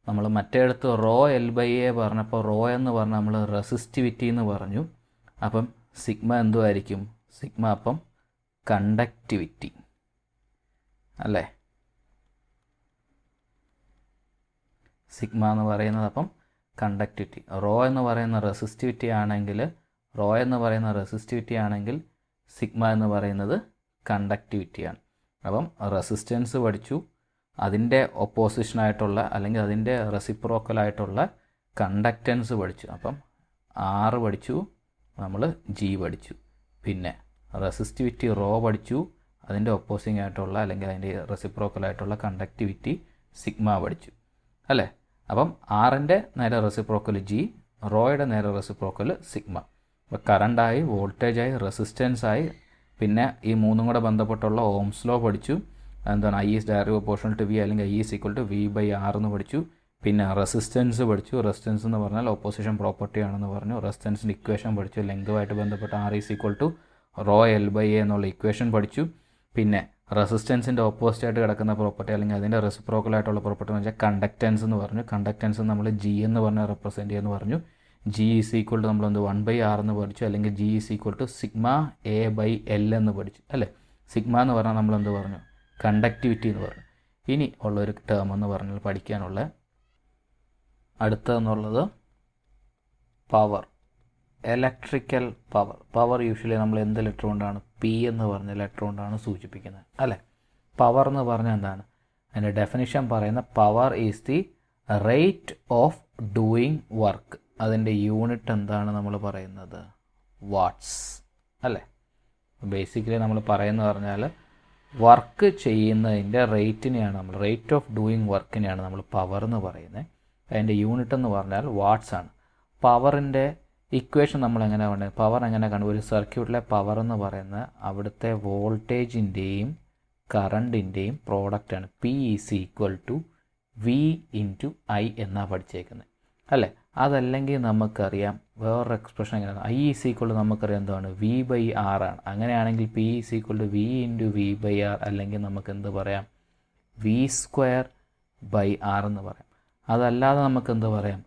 നമ്മൾ മറ്റേടത്ത് റോ എൽ ബൈ എ പറഞ്ഞപ്പോൾ റോ എന്ന് പറഞ്ഞാൽ നമ്മൾ റെസിസ്റ്റിവിറ്റി എന്ന് പറഞ്ഞു. അപ്പം സിഗ്മ എന്തുമായിരിക്കും? സിഗ്മ അപ്പം കണ്ടക്ടിവിറ്റി അല്ലേ. സിഗ്മ എന്ന് പറയുന്നത് അപ്പം കണ്ടക്ടിവിറ്റി. റോ എന്ന് പറയുന്ന റെസിസ്റ്റിവിറ്റി ആണെങ്കിൽ സിഗ്മ എന്ന് പറയുന്നത് കണ്ടക്ടിവിറ്റിയാണ്. അപ്പം റെസിസ്റ്റൻസ് പഠിച്ചു, അതിൻ്റെ ഒപ്പോസിഷനായിട്ടുള്ള അല്ലെങ്കിൽ അതിൻ്റെ റെസിപ്രോക്കലായിട്ടുള്ള കണ്ടക്റ്റൻസ് പഠിച്ചു. അപ്പം ആർ പഠിച്ചു, നമ്മൾ ജി പഠിച്ചു. പിന്നെ റെസിസ്റ്റിവിറ്റി റോ പഠിച്ചു, അതിൻ്റെ ഒപ്പോസിങ് ആയിട്ടുള്ള അല്ലെങ്കിൽ അതിൻ്റെ റെസിപ്രോക്കലായിട്ടുള്ള കണ്ടക്ടിവിറ്റി സിഗ്മ പഠിച്ചു അല്ലേ. അപ്പം ആറിൻ്റെ നേരെ റെസിപ്രോക്കൽ ജി, റോയുടെ നേരെ റെസിപ്രോക്കൽ സിഗ്മ. അപ്പോൾ കറണ്ടായി, വോൾട്ടേജായി, റെസിസ്റ്റൻസായി, പിന്നെ ഈ മൂന്നും കൂടെ ബന്ധപ്പെട്ടുള്ള ഓംസ് ലോ പഠിച്ചു. എന്താണ്? I is direct proportional to V അല്ലെങ്കിൽ I is equal to V/R എന്ന് പഠിച്ചു. പിന്നെ റെസിസ്റ്റൻസ് പഠിച്ചു. റെസിസ്റ്റൻസ് എന്ന് പറഞ്ഞാൽ ഓപ്പോസിഷൻ പ്രോപ്പർട്ടി ആണെന്ന് പറഞ്ഞു. റെസിസ്റ്റൻസിൻ്റെ ഇക്വേഷൻ പഠിച്ചു. ലെങ്തുമായിട്ട് ബന്ധപ്പെട്ട R is equal to rho L by A എന്നുള്ള ഇക്വേഷൻ പഠിച്ചു. പിന്നെ റെസിസ്റ്റൻസിൻ്റെ ഓപ്പോസിറ്റായിട്ട് കിടക്കുന്ന പ്രോപ്പർട്ടി അല്ലെങ്കിൽ അതിൻ്റെ റെസിപ്രോക്കലായിട്ടുള്ള പ്രോപ്പർട്ടി എന്ന് വെച്ചാൽ കണ്ടക്റ്റൻസ് എന്ന് പറഞ്ഞു. കണ്ടക്റ്റൻസ് നമ്മൾ ജി എന്ന് പറഞ്ഞ് റെപ്രസെൻറ്റ് ചെയ്യുമെന്ന് പറഞ്ഞു. ജി ഈസ് ഈക്വൽ ടു നമ്മളെന്ത് 1/R എന്ന് പഠിച്ചു, അല്ലെങ്കിൽ G is equal to sigma A by L എന്ന് പഠിച്ചു അല്ലേ. സിഗ്മ എന്ന് പറഞ്ഞാൽ നമ്മളെന്ത് പറഞ്ഞു? കണ്ടക്ടിവിറ്റി എന്ന് പറഞ്ഞു. ഇനി ഉള്ളൊരു ടേം എന്ന് പറഞ്ഞാൽ പഠിക്കാനുള്ള അടുത്തതെന്നുള്ളത് power, electrical power. Power usually നമ്മൾ എന്ത് ലെറ്റർ കൊണ്ടാണ്? പി എന്ന് പറഞ്ഞ ലെറ്റർ കൊണ്ടാണ് സൂചിപ്പിക്കുന്നത് അല്ലേ. പവർ എന്ന് പറഞ്ഞാൽ എന്താണ്? അതിൻ്റെ ഡെഫിനിഷൻ പറയുന്ന power is the rate of doing work. അതിൻ്റെ യൂണിറ്റ് എന്താണ് നമ്മൾ പറയുന്നത്? വാട്ട്സ് അല്ലേ. ബേസിക്കലി നമ്മൾ പറയുന്നത് പറഞ്ഞാൽ വർക്ക് ചെയ്യുന്നതിൻ്റെ റേറ്റിനെയാണ് നമ്മൾ, റേറ്റ് ഓഫ് ഡൂയിങ് വർക്കിനെയാണ് നമ്മൾ പവർ എന്ന് പറയുന്നത്. അതിൻ്റെ യൂണിറ്റ് എന്ന് പറഞ്ഞാൽ വാട്ട്സ് ആണ്. പവറിൻ്റെ ഇക്വേഷൻ നമ്മൾ എങ്ങനെ കണ്ടത്? പവർ എങ്ങനെ കണ്ടു? ഒരു സർക്യൂട്ടിലെ പവർ എന്ന് പറയുന്നത് അവിടുത്തെ വോൾട്ടേജിൻ്റെയും കറണ്ടിൻ്റെയും പ്രോഡക്റ്റാണ്. P is equal to V into I എന്നാണ് പഠിച്ചേക്കുന്നത് അല്ലേ. അതല്ലെങ്കിൽ നമുക്കറിയാം വേറൊരു എക്സ്പ്രഷൻ എങ്ങനെയാണ്? ഐ ഈസ് ഈക്വൽ ടു നമുക്കറിയാം എന്താണ്? V/R ആണ്. അങ്ങനെയാണെങ്കിൽ P is equal to V into V/R, അല്ലെങ്കിൽ നമുക്ക് എന്ത് പറയാം? V²/R എന്ന് പറയാം. അതല്ലാതെ നമുക്ക് എന്ത് പറയാം?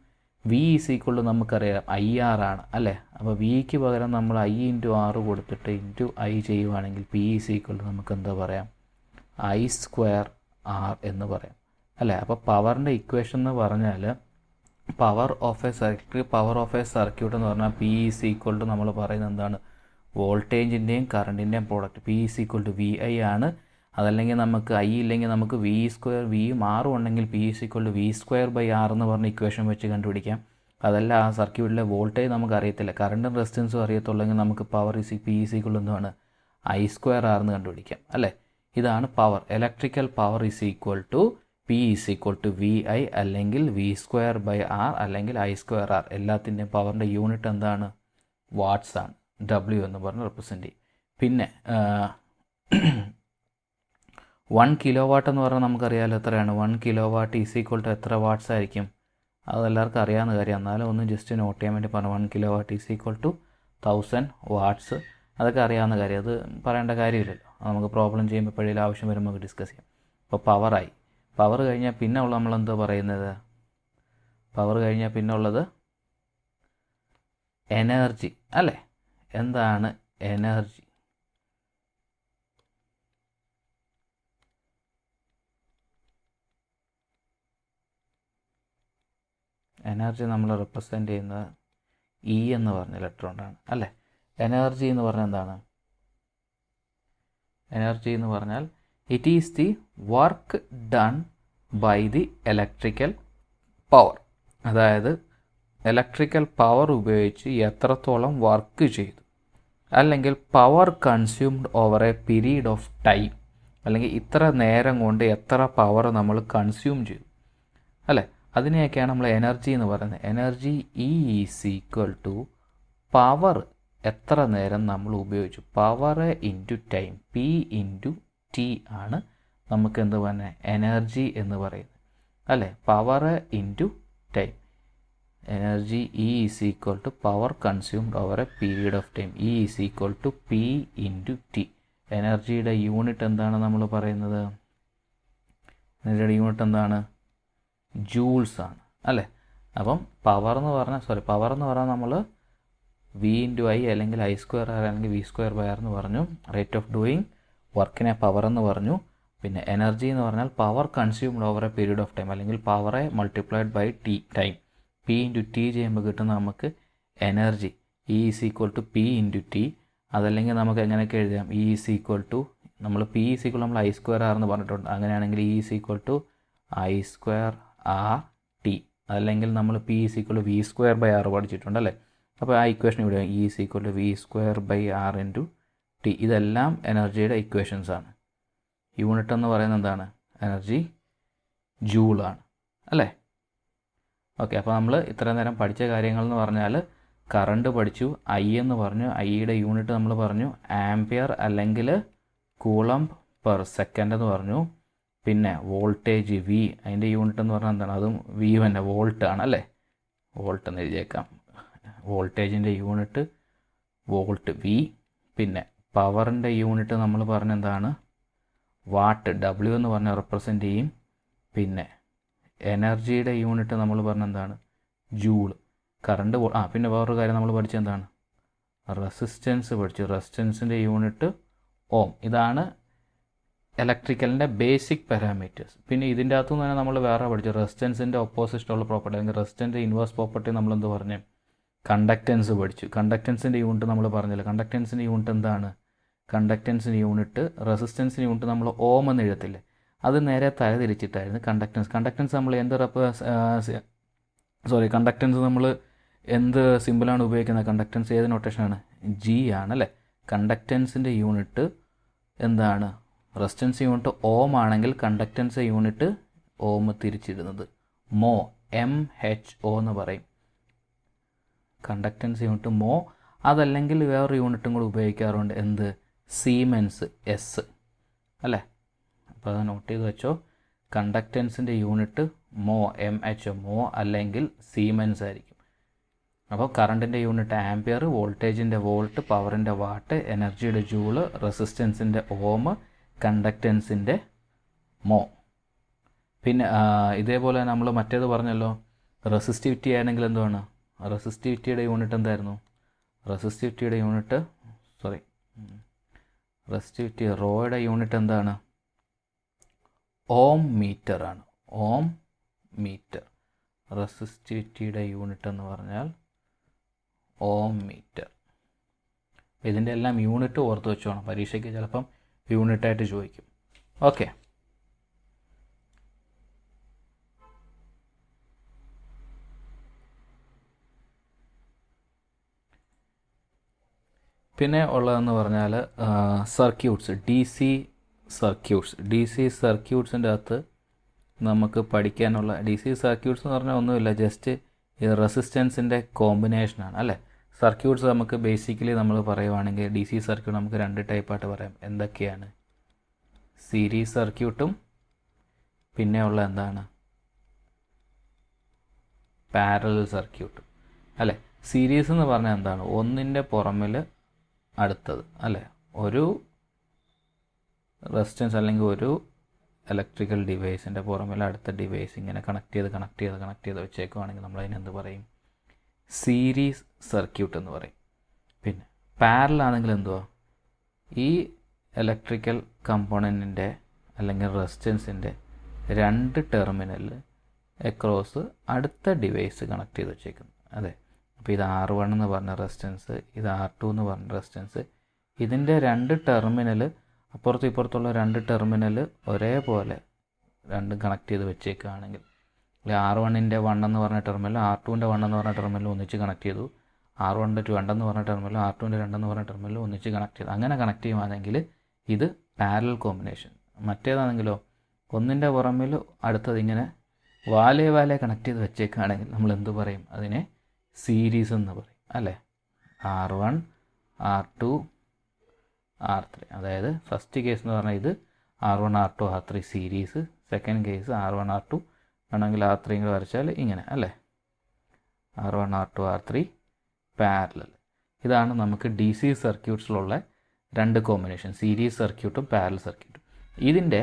വി ഈസ് ഈക്വൽ ടു നമുക്കറിയാം IR ആണ് അല്ലേ. അപ്പോൾ വിക്ക് പകരം നമ്മൾ I ഇൻറ്റു R കൊടുത്തിട്ട് ഇൻറ്റു I ചെയ്യുവാണെങ്കിൽ പി ഈസ് ഈക്വൽ ടു നമുക്ക് എന്താ പറയാം? I²R എന്ന് പറയാം അല്ലേ. അപ്പോൾ പവറിൻ്റെ ഇക്വേഷൻ എന്ന് പറഞ്ഞാൽ പവർ ഓഫ് എ സർക്യൂട്ട് എന്ന് പറഞ്ഞാൽ പി ഈസ് ഈക്വൽ ടു നമ്മൾ പറയുന്നത് എന്താണ്? വോൾട്ടേജിൻ്റെയും കറണ്ടിൻ്റെയും product. P is equal to VI ആണ്. അതല്ലെങ്കിൽ നമുക്ക് I ഇല്ലെങ്കിൽ നമുക്ക് V², വിയും ആറും ഉണ്ടെങ്കിൽ P is equal to V²/R എന്ന് പറഞ്ഞ ഇക്വേഷൻ വെച്ച് കണ്ടുപിടിക്കാം. അതല്ല ആ സർക്യൂട്ടിലെ വോൾട്ടേജ് നമുക്ക് അറിയത്തില്ല, കറണ്ടും റെസിസ്റ്റൻസും അറിയത്തുള്ളെങ്കിൽ നമുക്ക് power P is equal to എന്താണ്? I²R എന്ന് കണ്ടുപിടിക്കാം അല്ലേ. ഇതാണ് power. Electrical power is equal to P is equal to VI അല്ലെങ്കിൽ V²/R അല്ലെങ്കിൽ I²R. എല്ലാത്തിൻ്റെയും പവറിൻ്റെ യൂണിറ്റ് എന്താണ്? വാട്ട്സ് ആണ്, W എന്ന് പറഞ്ഞ് റെപ്രസെൻ്റ് ചെയ്യും. പിന്നെ 1 കിലോ വാട്ട് എന്ന് പറഞ്ഞാൽ നമുക്കറിയാമല്ലോ എത്രയാണ്. 1 kilowatt is equal to എത്ര വാട്ട്സ് ആയിരിക്കും? അതെല്ലാവർക്കും അറിയാവുന്ന കാര്യം, എന്നാലും ഒന്ന് ജസ്റ്റ് നോട്ട് ചെയ്യാൻ വേണ്ടി പറഞ്ഞു. 1 kilowatt is equal to 1000 watts. അതൊക്കെ അറിയാവുന്ന കാര്യം, അത് പറയേണ്ട കാര്യമില്ലല്ലോ. അത് നമുക്ക് പ്രോബ്ലം ചെയ്യുമ്പോൾ എപ്പോഴേലും ആവശ്യം വരുമ്പോൾ നമുക്ക് ഡിസ്കസ് ചെയ്യാം. അപ്പോൾ പവറായി. പവർ കഴിഞ്ഞാൽ പിന്നെ ഉള്ള നമ്മളെന്തോ പറയുന്നത്, പവർ കഴിഞ്ഞാൽ പിന്നെ ഉള്ളത് എനർജി അല്ലേ? എന്താണ് എനർജി? എനർജി നമ്മൾ റെപ്രസെൻ്റ് ചെയ്യുന്നത് ഇ എന്ന് പറഞ്ഞ ലെറ്റർ കൊണ്ടാണ് അല്ലേ? എനർജി എന്ന് പറഞ്ഞാൽ എന്താണ്? എനർജി എന്ന് പറഞ്ഞാൽ it is the work done by the electrical power. അതായത് ഇലക്ട്രിക്കൽ പവർ ഉപയോഗിച്ച് എത്രത്തോളം വർക്ക് ചെയ്തു, അല്ലെങ്കിൽ power consumed over a period of time, അല്ലെങ്കിൽ ഇത്ര നേരം കൊണ്ട് എത്ര പവർ നമ്മൾ കൺസ്യൂം ചെയ്തു അല്ലേ? അതിനെയൊക്കെയാണ് നമ്മൾ എനർജി എന്ന് പറയുന്നത്. Energy is equal to power, എത്ര നേരം നമ്മൾ ഉപയോഗിച്ചു, power into time, P into T ആണ് നമുക്ക് എന്ത് പറഞ്ഞാൽ എനർജി എന്ന് പറയുന്നത് അല്ലേ? Power into time. Energy E is equal to power consumed over a period of time, E is equal to P into T. എനർജിയുടെ യൂണിറ്റ് എന്താണ് നമ്മൾ പറയുന്നത്? എനർജിയുടെ യൂണിറ്റ് എന്താണ്? ജൂൾസ് ആണ് അല്ലേ? അപ്പം പവർ എന്ന് പറഞ്ഞാൽ നമ്മൾ വി ഇൻറ്റു ഐ അല്ലെങ്കിൽ I സ്ക്വയർ ആർ അല്ലെങ്കിൽ വി സ്ക്വയർ ബൈ ആർ എന്ന് പറഞ്ഞു. റേറ്റ് ഓഫ് ഡൂയിങ് വർക്കിനെ പവർ എന്ന് പറഞ്ഞു. പിന്നെ എനർജി എന്ന് പറഞ്ഞാൽ power consumed over a period of time, അല്ലെങ്കിൽ പവറെ multiplied by T time. P into T ചെയ്യുമ്പോൾ കിട്ടുന്ന നമുക്ക് energy E is equal to P into T. അതല്ലെങ്കിൽ നമുക്ക് എങ്ങനെയൊക്കെ എഴുതാം? ഇ ഈസ് ഈക്വൽ ടു, നമ്മൾ പി ഈസ് ഈക്വൽ നമ്മൾ I സ്ക്വയർ ആർ എന്ന് പറഞ്ഞിട്ടുണ്ട്. അങ്ങനെയാണെങ്കിൽ E is equal to I square R T. അല്ലെങ്കിൽ നമ്മൾ P is equal to V square by R പഠിച്ചിട്ടുണ്ട് അല്ലേ? അപ്പോൾ ആ ഇക്വേഷൻ ഇവിടെ E is equal to V square by R into T. ഇതെല്ലാം എനർജിയുടെ ഇക്വേഷൻസ് ആണ്. യൂണിറ്റ് എന്ന് പറയുന്നത് എന്താണ്? എനർജി ജൂളാണ് അല്ലേ? ഓക്കെ, അപ്പോൾ നമ്മൾ ഇത്ര നേരം പഠിച്ച കാര്യങ്ങൾ എന്ന് പറഞ്ഞാൽ കറണ്ട് പഠിച്ചു, ഐ എന്ന് പറഞ്ഞു, ഐയുടെ യൂണിറ്റ് നമ്മൾ പറഞ്ഞു ആംപിയർ അല്ലെങ്കിൽ കൂളംബ് പെർ സെക്കൻഡ് എന്ന് പറഞ്ഞു. പിന്നെ വോൾട്ടേജ് വി, അതിൻ്റെ യൂണിറ്റ് എന്ന് പറഞ്ഞാൽ എന്താണ്? അതും വി തന്നെ, വോൾട്ട് ആണ് അല്ലേ? വോൾട്ട് എന്ന് എഴുതിയേക്കാം. വോൾട്ടേജിൻ്റെ യൂണിറ്റ് വോൾട്ട് വി. പിന്നെ പവറിൻ്റെ യൂണിറ്റ് നമ്മൾ പറഞ്ഞെന്താണ്? വാട്ട്, W എന്ന് പറഞ്ഞാൽ റെപ്രസെൻ്റ് ചെയ്യും. പിന്നെ എനർജിയുടെ യൂണിറ്റ് നമ്മൾ പറഞ്ഞെന്താണ്? ജൂൾ. കറണ്ട് പിന്നെ വേറൊരു കാര്യം നമ്മൾ പഠിച്ചെന്താണ്? റെസിസ്റ്റൻസ് പഠിച്ചു. റെസിസ്റ്റൻസിൻ്റെ യൂണിറ്റ് ഓം. ഇതാണ് ഇലക്ട്രിക്കലിൻ്റെ ബേസിക് പാരാമീറ്റേഴ്സ്. പിന്നെ ഇതിൻ്റെ അകത്തുനിന്ന് തന്നെ നമ്മൾ വേറെ പഠിച്ചു റെസിസ്റ്റൻസിൻ്റെ ഓപ്പോസിറ്റുള്ള പ്രോപ്പർട്ടി, അല്ലെങ്കിൽ റെസിസ്റ്റൻ്റെ ഇൻവേഴ്സ് പ്രോപ്പർട്ടി നമ്മളെന്ത് പറഞ്ഞു? കണ്ടക്റ്റൻസ് പഠിച്ചു. കണ്ടക്റ്റൻസിൻ്റെ യൂണിറ്റ് നമ്മൾ പറഞ്ഞില്ല. കണ്ടക്റ്റൻസിൻ്റെ യൂണിറ്റ് എന്താണ്? കണ്ടക്റ്റൻസിൻ്റെ യൂണിറ്റ്, റെസിസ്റ്റൻസിൻ്റെ യൂണിറ്റ് നമ്മൾ ഓം എന്ന് എഴുതത്തില്ലേ, അത് നേരെ തരതിരിച്ചിട്ടായിരുന്നു കണ്ടക്റ്റൻസ്. കണ്ടക്റ്റൻസ് നമ്മൾ കണ്ടക്റ്റൻസ് നമ്മൾ എന്ത് സിമ്പിളാണ് ഉപയോഗിക്കുന്നത്? കണ്ടക്റ്റൻസ് ഏത് നൊട്ടേഷനാണ്? ജി ആണ് അല്ലേ? കണ്ടക്റ്റൻസിൻ്റെ യൂണിറ്റ് എന്താണ്? റെസിസ്റ്റൻസ് യൂണിറ്റ് ഓം ആണെങ്കിൽ കണ്ടക്റ്റൻസ് യൂണിറ്റ് ഓം തിരിച്ചിടുന്നത് മോ, MHO എന്ന് പറയും. കണ്ടക്റ്റൻസ് യൂണിറ്റ് മോ. അതല്ലെങ്കിൽ വേറൊരു യൂണിറ്റും കൂടി ഉപയോഗിക്കാറുണ്ട്, എന്ത്? സീമെൻസ്, S അല്ലേ? അപ്പോൾ അത് നോട്ട് ചെയ്ത് വെച്ചോ. കണ്ടക്റ്റൻസിൻ്റെ യൂണിറ്റ് മോ, MHO, മോ അല്ലെങ്കിൽ സീമെൻസ് ആയിരിക്കും. അപ്പോൾ കറണ്ടിൻ്റെ യൂണിറ്റ് ആംപിയർ, വോൾട്ടേജിൻ്റെ വോൾട്ട്, പവറിൻ്റെ വാട്ട്, എനർജിയുടെ ജൂള്, റെസിസ്റ്റൻസിൻ്റെ ഓം, കണ്ടക്റ്റൻസിൻ്റെ മോ. പിന്നെ ഇതേപോലെ നമ്മൾ മറ്റേത് പറഞ്ഞല്ലോ, റെസിസ്റ്റിവിറ്റി ആണെങ്കിൽ എന്താണ്? റെസിസ്റ്റിവിറ്റിയുടെ യൂണിറ്റ് എന്തായിരുന്നു? റെസിസ്റ്റിവിറ്റിയുടെ യൂണിറ്റ് റെസിസ്റ്റിവിറ്റി റോയുടെ യൂണിറ്റ് എന്താണ്? ഓം മീറ്റർ ആണ്. ഓം മീറ്റർ. റെസിസ്റ്റിവിറ്റിയുടെ യൂണിറ്റ് എന്ന് പറഞ്ഞാൽ ഓം മീറ്റർ. ഇതിൻ്റെ എല്ലാം യൂണിറ്റ് ഓർത്ത് വെച്ചോണം, പരീക്ഷയ്ക്ക് ചിലപ്പം യൂണിറ്റായിട്ട് ചോദിക്കും. ഓക്കെ, പിന്നെ ഉള്ളതെന്ന് പറഞ്ഞാൽ സർക്യൂട്ട്സ്, DC സർക്യൂട്ട്സിൻ്റെ അകത്ത് നമുക്ക് പഠിക്കാനുള്ള DC സർക്യൂട്ട്സ് എന്ന് പറഞ്ഞാൽ ഒന്നുമില്ല, ജസ്റ്റ് ഈ റെസിസ്റ്റൻസിൻ്റെ കോമ്പിനേഷനാണ് അല്ലേ? സർക്യൂട്ട്സ് നമുക്ക് ബേസിക്കലി നമ്മൾ പറയുവാണെങ്കിൽ ഡി സി സർക്യൂട്ട് നമുക്ക് രണ്ട് ടൈപ്പായിട്ട് പറയാം. എന്തൊക്കെയാണ്? സീരീസ് സർക്യൂട്ടും പിന്നെ ഉള്ള എന്താണ്? പാരലൽ സർക്യൂട്ടും അല്ലേ. സീരീസ് എന്ന് പറഞ്ഞാൽ എന്താണ്? ഒന്നിൻ്റെ പുറമിൽ അടുത്തത് അല്ലേ. ഒരു റെസിസ്റ്റൻസ് അല്ലെങ്കിൽ ഒരു ഇലക്ട്രിക്കൽ ഡിവൈസിൻ്റെ പുറമിൽ അടുത്ത ഡിവൈസ് ഇങ്ങനെ കണക്ട് ചെയ്ത് വെച്ചേക്കുവാണെങ്കിൽ നമ്മളതിനെന്ത് പറയും? സീരീസ് സർക്യൂട്ട് എന്ന് പറയും. പിന്നെ പാരലൽ ആണെങ്കിൽ എന്തുവാ? ഈ ഇലക്ട്രിക്കൽ കമ്പോണൻറ്റിൻ്റെ അല്ലെങ്കിൽ റെസിസ്റ്റൻസിൻ്റെ രണ്ട് ടെർമിനലിൽ അക്രോസ് അടുത്ത ഡിവൈസ് കണക്ട് ചെയ്ത് വെച്ചേക്കുന്നു. അതെ. അപ്പോൾ ഇത് R1 എന്ന് പറഞ്ഞ റെസിസ്റ്റൻസ്, ഇത് R2 എന്ന് പറഞ്ഞ റെസിസ്റ്റൻസ്. ഇതിൻ്റെ രണ്ട് ടെർമിനൽ അപ്പുറത്തും ഇപ്പുറത്തുള്ള രണ്ട് ടെർമിനൽ ഒരേപോലെ രണ്ടും കണക്ട് ചെയ്ത് വെച്ചേക്കുകയാണെങ്കിൽ, R1ൻ്റെ 1 എന്ന് പറഞ്ഞ ടെർമിനൽ R2ൻ്റെ 1 എന്ന് പറഞ്ഞ ടെർമിനൽ ഒന്നിച്ച് കണക്ട് ചെയ്തു, R1ൻ്റെ 2 എന്ന് പറഞ്ഞ ടെർമിനൽ R2ൻ്റെ 2 എന്ന് പറഞ്ഞ ടെർമിനൽ ഒന്നിച്ച് കണക്ട് ചെയ്തു. അങ്ങനെ കണക്ട് ചെയ്യുകയാണെങ്കിൽ ഇത് പാരലൽ കോമ്പിനേഷൻ. മറ്റേതാണെങ്കിലോ ഒന്നിൻ്റെ പുറമിൽ അടുത്തത് ഇങ്ങനെ വാലേ കണക്ട് ചെയ്ത് വെച്ചേക്കുകയാണെങ്കിൽ നമ്മൾ എന്ത് പറയും? അതിനെ സീരീസ് എന്ന് പറയും അല്ലേ. R1 R2 R3. അതായത് ഫസ്റ്റ് കേസ് എന്ന് പറഞ്ഞാൽ ഇത് R1 R2 R3 series, second case R1 R2 ആണെങ്കിൽ R3 കൂടെ വരച്ചാൽ ഇങ്ങനെ അല്ലേ. R1 R2 R3 parallel. ഇതാണ് നമുക്ക് ഡി സി സർക്യൂട്ട്സിലുള്ള രണ്ട് കോമ്പിനേഷൻ, സീരീസ് സർക്യൂട്ടും പാരലൽ സർക്യൂട്ടും. ഇതിൻ്റെ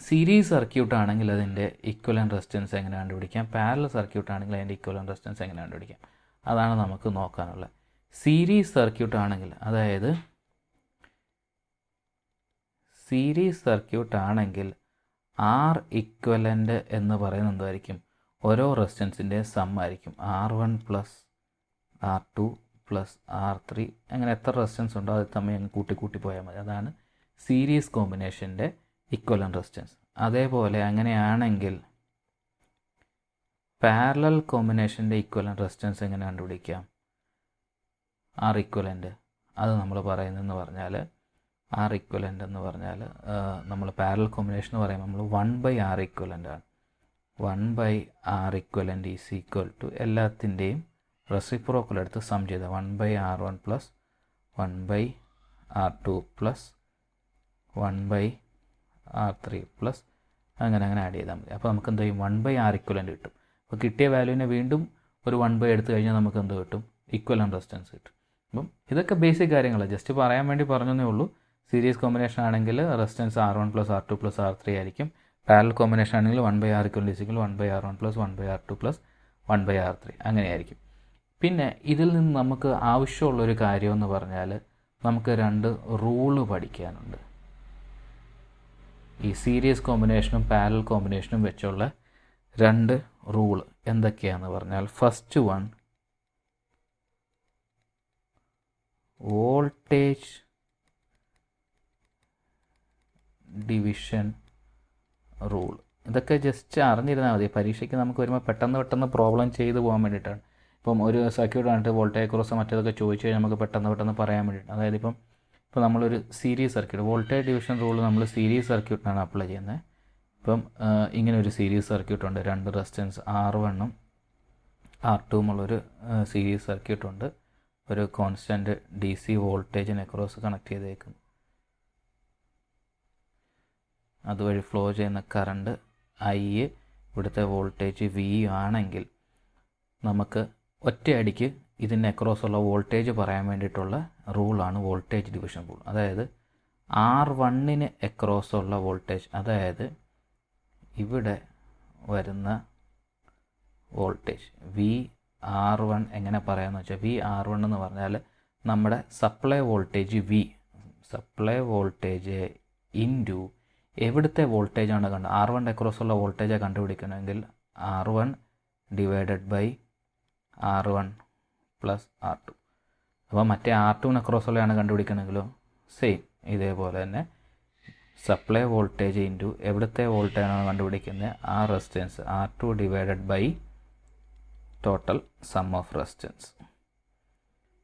സീരീസ് സർക്യൂട്ട് ആണെങ്കിൽ അതിൻ്റെ ഇക്വലൻ്റ് റെസിസ്റ്റൻസ് എങ്ങനെ കണ്ടുപിടിക്കാം, പാരലൽ സർക്യൂട്ട് ആണെങ്കിൽ അതിൻ്റെ ഇക്വലൻ്റ് റെസിസ്റ്റൻസ് എങ്ങനെ കണ്ടുപിടിക്കാം, അതാണ് നമുക്ക് നോക്കാനുള്ളത്. സീരീസ് സർക്യൂട്ട് ആണെങ്കിൽ, അതായത് സീരീസ് സർക്യൂട്ട് ആണെങ്കിൽ ആർ ഇക്വലൻ്റ് എന്ന് പറയുന്നത് എന്തായിരിക്കും? ഓരോ റെസിസ്റ്റൻസിൻ്റെ സം ആയിരിക്കും. R1 plus R2 plus R3, അങ്ങനെ എത്ര റെസിസ്റ്റൻസ് ഉണ്ടോ അത് തമ്മിൽ അങ്ങ് കൂട്ടി പോയാൽ മതി. അതാണ് സീരീസ് കോമ്പിനേഷൻ്റെ ഇക്വലൻ്റ് റെസിസ്റ്റൻസ്. അതേപോലെ അങ്ങനെയാണെങ്കിൽ പാരലൽ കോമ്പിനേഷൻ്റെ ഇക്വലൻ്റ് റെസിസ്റ്റൻസ് എങ്ങനെ കണ്ടുപിടിക്കാം? ആർ ഇക്വലൻ്റ് അത് നമ്മൾ പറയുന്നതെന്ന് പറഞ്ഞാൽ, ആർ ഇക്വലൻ്റ് എന്ന് പറഞ്ഞാൽ നമ്മൾ പാരലൽ കോമ്പിനേഷൻ എന്ന് പറയുമ്പോൾ നമ്മൾ 1/R ഇക്വലൻ്റ് ആണ്. 1/R equivalent is equal to എല്ലാത്തിൻ്റെയും റെസിപ്രോക്കൽ എടുത്ത് സം ചെയ്ത 1/R1 plus 1/R2 plus 1/R3 plus അങ്ങനെ ആഡ് ചെയ്താൽ മതി. അപ്പോൾ നമുക്ക് എന്ത് ചെയ്യും? 1/R ഇക്വലൻ്റ് കിട്ടും. അപ്പോൾ കിട്ടിയ വാല്യൂവിനെ വീണ്ടും ഒരു 1/, എടുത്തു കഴിഞ്ഞാൽ നമുക്ക് എന്ത് കിട്ടും? ഇക്വലൻ്റ് റെസിസ്റ്റൻസ് കിട്ടും. അപ്പം ഇതൊക്കെ ബേസിക് കാര്യങ്ങളാണ്, ജസ്റ്റ് പറയാൻ വേണ്ടി പറഞ്ഞതേ ഉള്ളൂ. സീരീസ് കോമ്പിനേഷൻ ആണെങ്കിൽ resistance R1 plus R2 plus R3 ആയിരിക്കും. പാരലൽ കോമ്പിനേഷൻ ആണെങ്കിൽ 1/R equivalent is equal 1/R1 plus 1/R2 plus 1/R3 അങ്ങനെയായിരിക്കും. പിന്നെ ഇതിൽ നിന്ന് നമുക്ക് ആവശ്യമുള്ളൊരു കാര്യമെന്ന് പറഞ്ഞാൽ നമുക്ക് രണ്ട് റൂള് പഠിക്കാനുണ്ട്. ഈ സീരീസ് കോമ്പിനേഷനും പാരലൽ കോമ്പിനേഷനും വെച്ചുള്ള രണ്ട് റൂള് എന്തൊക്കെയാണെന്ന് പറഞ്ഞാൽ, first one voltage division rule. ഇതൊക്കെ ജസ്റ്റ് അറിഞ്ഞിരുന്നാൽ മതി, പരീക്ഷയ്ക്ക് നമുക്ക് വരുമ്പോൾ പെട്ടെന്ന് പ്രോബ്ലം ചെയ്തു പോകാൻ വേണ്ടിയിട്ടാണ്. ഇപ്പം ഒരു സർക്യൂട്ട് കണ്ടിട്ട് വോൾട്ടേജ് ക്രോസ് മറ്റേതൊക്കെ ചോദിച്ചു കഴിഞ്ഞാൽ നമുക്ക് പെട്ടെന്ന് പറയാൻ വേണ്ടിയിട്ട്. അതായത് ഇപ്പോൾ നമ്മളൊരു series circuit, voltage division rule നമ്മൾ സീരീസ് സർക്യൂട്ടിനാണ് അപ്ലൈ ചെയ്യുന്നത്. ഇപ്പം ഇങ്ങനെ ഒരു സീരീസ് സർക്യൂട്ട് ഉണ്ട്, രണ്ട് റെസിസ്റ്റൻസ് R1ഉം R2ഉം ഉള്ളൊരു സീരീസ് സർക്യൂട്ടുണ്ട്. ഒരു കോൺസ്റ്റൻറ്റ് DC വോൾട്ടേജിനെ ക്രോസ് കണക്ട് ചെയ്തേക്കുന്നു. അതുവഴി ഫ്ലോ ചെയ്യുന്ന കറണ്ട് I, ഇവിടുത്തെ വോൾട്ടേജ് V ആണെങ്കിൽ നമുക്ക് ഒറ്റയടിക്ക് ഇതിന് അക്രോസുള്ള വോൾട്ടേജ് പറയാൻ വേണ്ടിയിട്ടുള്ള റൂളാണ് വോൾട്ടേജ് ഡിവിഷൻ റൂൾ. അതായത് R1ന് അക്രോസുള്ള വോൾട്ടേജ്, അതായത് ഇവിടെ വരുന്ന വോൾട്ടേജ് VR1 എങ്ങനെ പറയാമെന്ന് വെച്ചാൽ, VR1 എന്ന് പറഞ്ഞാൽ നമ്മുടെ supply voltage V, supply voltage into എവിടുത്തെ വോൾട്ടേജാണ് R1 അക്രോസുള്ള വോൾട്ടേജ് കണ്ടുപിടിക്കണമെങ്കിൽ R1 divided by R1 plus R2. അപ്പോൾ മറ്റേ R2ന് അക്രോസുള്ളതാണ് കണ്ടുപിടിക്കണമെങ്കിലോ സെയിം ഇതേപോലെ തന്നെ സപ്ലൈ വോൾട്ടേജ് ഇൻറ്റു എവിടുത്തെ വോൾട്ടേജാണ് കണ്ടുപിടിക്കുന്നത് ആ resistance R2 divided by total sum of resistance.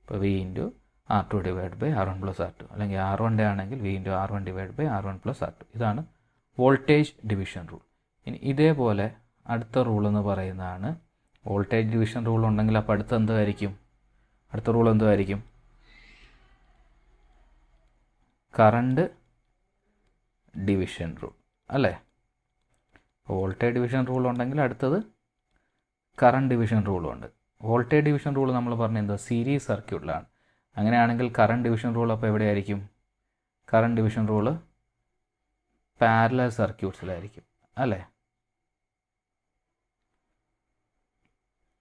ഇപ്പോൾ V into R2 divide by R1 plus R2, അല്ലെങ്കിൽ R1ൻ്റെ ആണെങ്കിൽ V into R1 divide by R1 plus R2. ഇതാണ് വോൾട്ടേജ് ഡിവിഷൻ റൂൾ. ഇനി ഇതേപോലെ അടുത്ത റൂൾ എന്ന് പറയുന്നതാണ് വോൾട്ടേജ് ഡിവിഷൻ റൂൾ ഉണ്ടെങ്കിൽ അപ്പോൾ അടുത്ത് എന്തായിരിക്കും? അടുത്ത റൂൾ എന്തുമായിരിക്കും? കറണ്ട് ഡിവിഷൻ റൂൾ അല്ലേ? വോൾട്ടേജ് ഡിവിഷൻ റൂൾ ഉണ്ടെങ്കിൽ അടുത്തത് കറണ്ട് ഡിവിഷൻ റൂളും ഉണ്ട്. വോൾട്ടേജ് ഡിവിഷൻ റൂൾ നമ്മൾ പറഞ്ഞ എന്താ, സീരീസ് സർക്യൂട്ടിലാണ്. അങ്ങനെയാണെങ്കിൽ കറണ്ട് ഡിവിഷൻ റൂൾ അപ്പോൾ എവിടെയായിരിക്കും? കറണ്ട് ഡിവിഷൻ റൂള് പാരലൽ സർക്യൂട്ട്സിലായിരിക്കും അല്ലേ?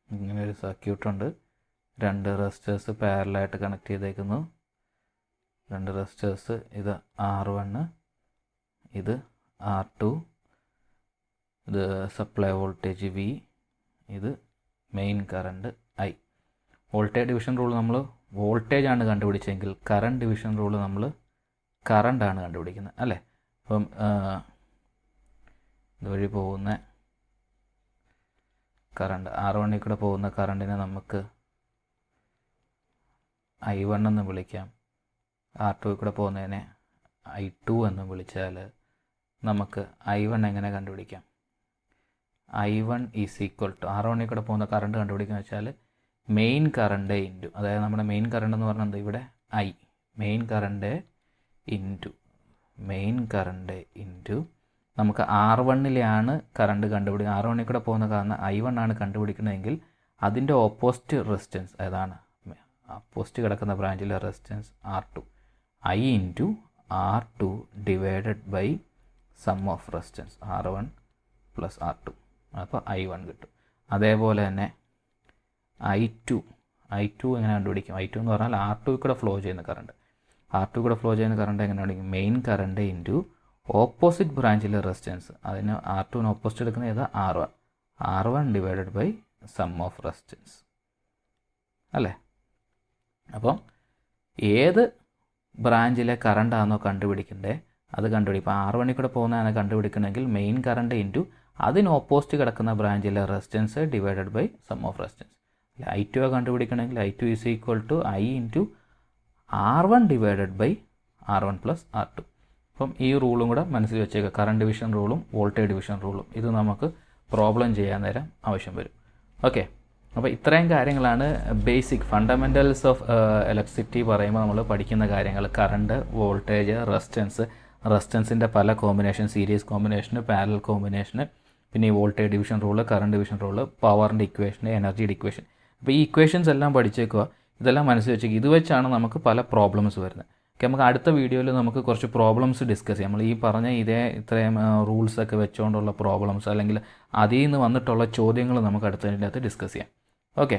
ഇങ്ങനെ ഒരു സർക്യൂട്ടുണ്ട്, 2 റെസിസ്റ്റേഴ്സ് പാരലായിട്ട് കണക്ട് ചെയ്തേക്കുന്നു. 2 റെസിസ്റ്റേഴ്സ്, ഇത് R1, ഇത് R2, ഇത് സപ്ലൈ വോൾട്ടേജ് V, ഇത് main current I. Voltage division rule നമ്മൾ വോൾട്ടേജ് ആണ് കണ്ടുപിടിച്ചെങ്കിൽ കറണ്ട് ഡിവിഷൻ റൂൾ നമ്മൾ കറണ്ടാണ് കണ്ടുപിടിക്കുന്നത് അല്ലേ? അപ്പം ഇതുവഴി പോകുന്ന കറണ്ട് R1 കൂടെ പോകുന്ന കറണ്ടിനെ നമുക്ക് I1 എന്ന് വിളിക്കാം. R2 കൂടെ പോകുന്നതിനെ I2 എന്ന് വിളിച്ചാൽ നമുക്ക് I1 എങ്ങനെ കണ്ടുപിടിക്കാം? I1 is equal to R1 കൂടെ പോകുന്ന കറണ്ട് കണ്ടുപിടിക്കുക വെച്ചാൽ മെയിൻ കറണ്ട് ഇൻറ്റു, അതായത് നമ്മുടെ മെയിൻ കറണ്ട് എന്ന് പറഞ്ഞാൽ ഇവിടെ I, മെയിൻ കറണ്ട് ഇൻറ്റു നമുക്ക് R1ലെയാണ് കറണ്ട് കണ്ടുപിടിക്കുക. R1 കൂടെ പോകുന്ന കാരണം I1 ആണ് കണ്ടുപിടിക്കണമെങ്കിൽ അതിൻ്റെ ഓപ്പോസിറ്റ് റെസിസ്റ്റൻസ് ഏതാണ്? ഓപ്പോസിറ്റ് കിടക്കുന്ന ബ്രാഞ്ചിലെ resistance R2. I into R2 divided by sum of resistance R1 plus R2, അപ്പോൾ I1 കിട്ടും. അതേപോലെ തന്നെ I2 എങ്ങനെ കണ്ടുപിടിക്കും? I2 എന്ന് പറഞ്ഞാൽ R2 കൂടെ ഫ്ലോ ചെയ്യുന്ന കറണ്ട്. R2 കൂടെ ഫ്ലോ ചെയ്യുന്ന കറണ്ട് എങ്ങനെ കണ്ടുപിടിക്കും? മെയിൻ കറണ്ട് ഇൻറ്റു ഓപ്പോസിറ്റ് ബ്രാഞ്ചിലെ റെസിസ്റ്റൻസ്, അതിന് R2ന് ഓപ്പോസിറ്റ് എടുക്കുന്നത് ഏതാ? R1 divided by sum of resistance അല്ലേ? അപ്പം ഏത് ബ്രാഞ്ചിലെ കറണ്ടാണോ കണ്ടുപിടിക്കേണ്ടത് അത് കണ്ടുപിടിക്കും. ഇപ്പോൾ R1 കൂടെ പോകുന്നതാണ് കണ്ടുപിടിക്കണമെങ്കിൽ മെയിൻ കറണ്ട് ഇൻറ്റു അതിന് ഓപ്പോസിറ്റ് കിടക്കുന്ന ബ്രാഞ്ചിലെ resistance divided by sum of resistance. I2 കണ്ടുപിടിക്കണമെങ്കിൽ I2 is equal to I into R1 divided by R1 plus R2. അപ്പം ഈ റൂളും കൂടെ മനസ്സിൽ വെച്ചേക്കുക, കറണ്ട് ഡിവിഷൻ റൂളും വോൾട്ടേജ് ഡിവിഷൻ റൂളും. ഇത് നമുക്ക് പ്രോബ്ലം ചെയ്യാൻ നേരം ആവശ്യം വരും. ഓക്കെ, അപ്പോൾ ഇത്രയും കാര്യങ്ങളാണ് ബേസിക് ഫണ്ടമെൻ്റൽസ് ഓഫ് ഇലക്ട്രിസിറ്റി പറയുമ്പോൾ നമ്മൾ പഠിക്കുന്ന കാര്യങ്ങൾ. കറണ്ട്, വോൾട്ടേജ്, റെസിസ്റ്റൻസിൻ്റെ പല കോമ്പിനേഷൻ, സീരീസ് കോമ്പിനേഷന്, പാരലൽ കോമ്പിനേഷന്, പിന്നെ ഈ voltage division rule, current division rule, പവറിൻ്റെ ഇക്വേഷൻ, എനർജിയുടെ ഇക്വേഷൻ. അപ്പോൾ ഈ ഇക്വേഷൻസ് എല്ലാം പഠിച്ചേക്കുക, ഇതെല്ലാം മനസ്സിൽ വെച്ചേക്കുക. ഇത് വെച്ചാണ് നമുക്ക് പല പ്രോബ്ലംസ് വരുന്നത്. ഓക്കെ, നമുക്ക് അടുത്ത വീഡിയോയിൽ നമുക്ക് കുറച്ച് പ്രോബ്ലംസ് ഡിസ്കസ് ചെയ്യാം. നമ്മൾ ഈ പറഞ്ഞ ഇത്രയും റൂൾസൊക്കെ വെച്ചുകൊണ്ടുള്ള പ്രോബ്ലംസ് അല്ലെങ്കിൽ അതിൽ നിന്ന് വന്നിട്ടുള്ള ചോദ്യങ്ങൾ നമുക്ക് അടുത്തതിൻ്റെ അകത്ത് ഡിസ്കസ് ചെയ്യാം. ഓക്കെ.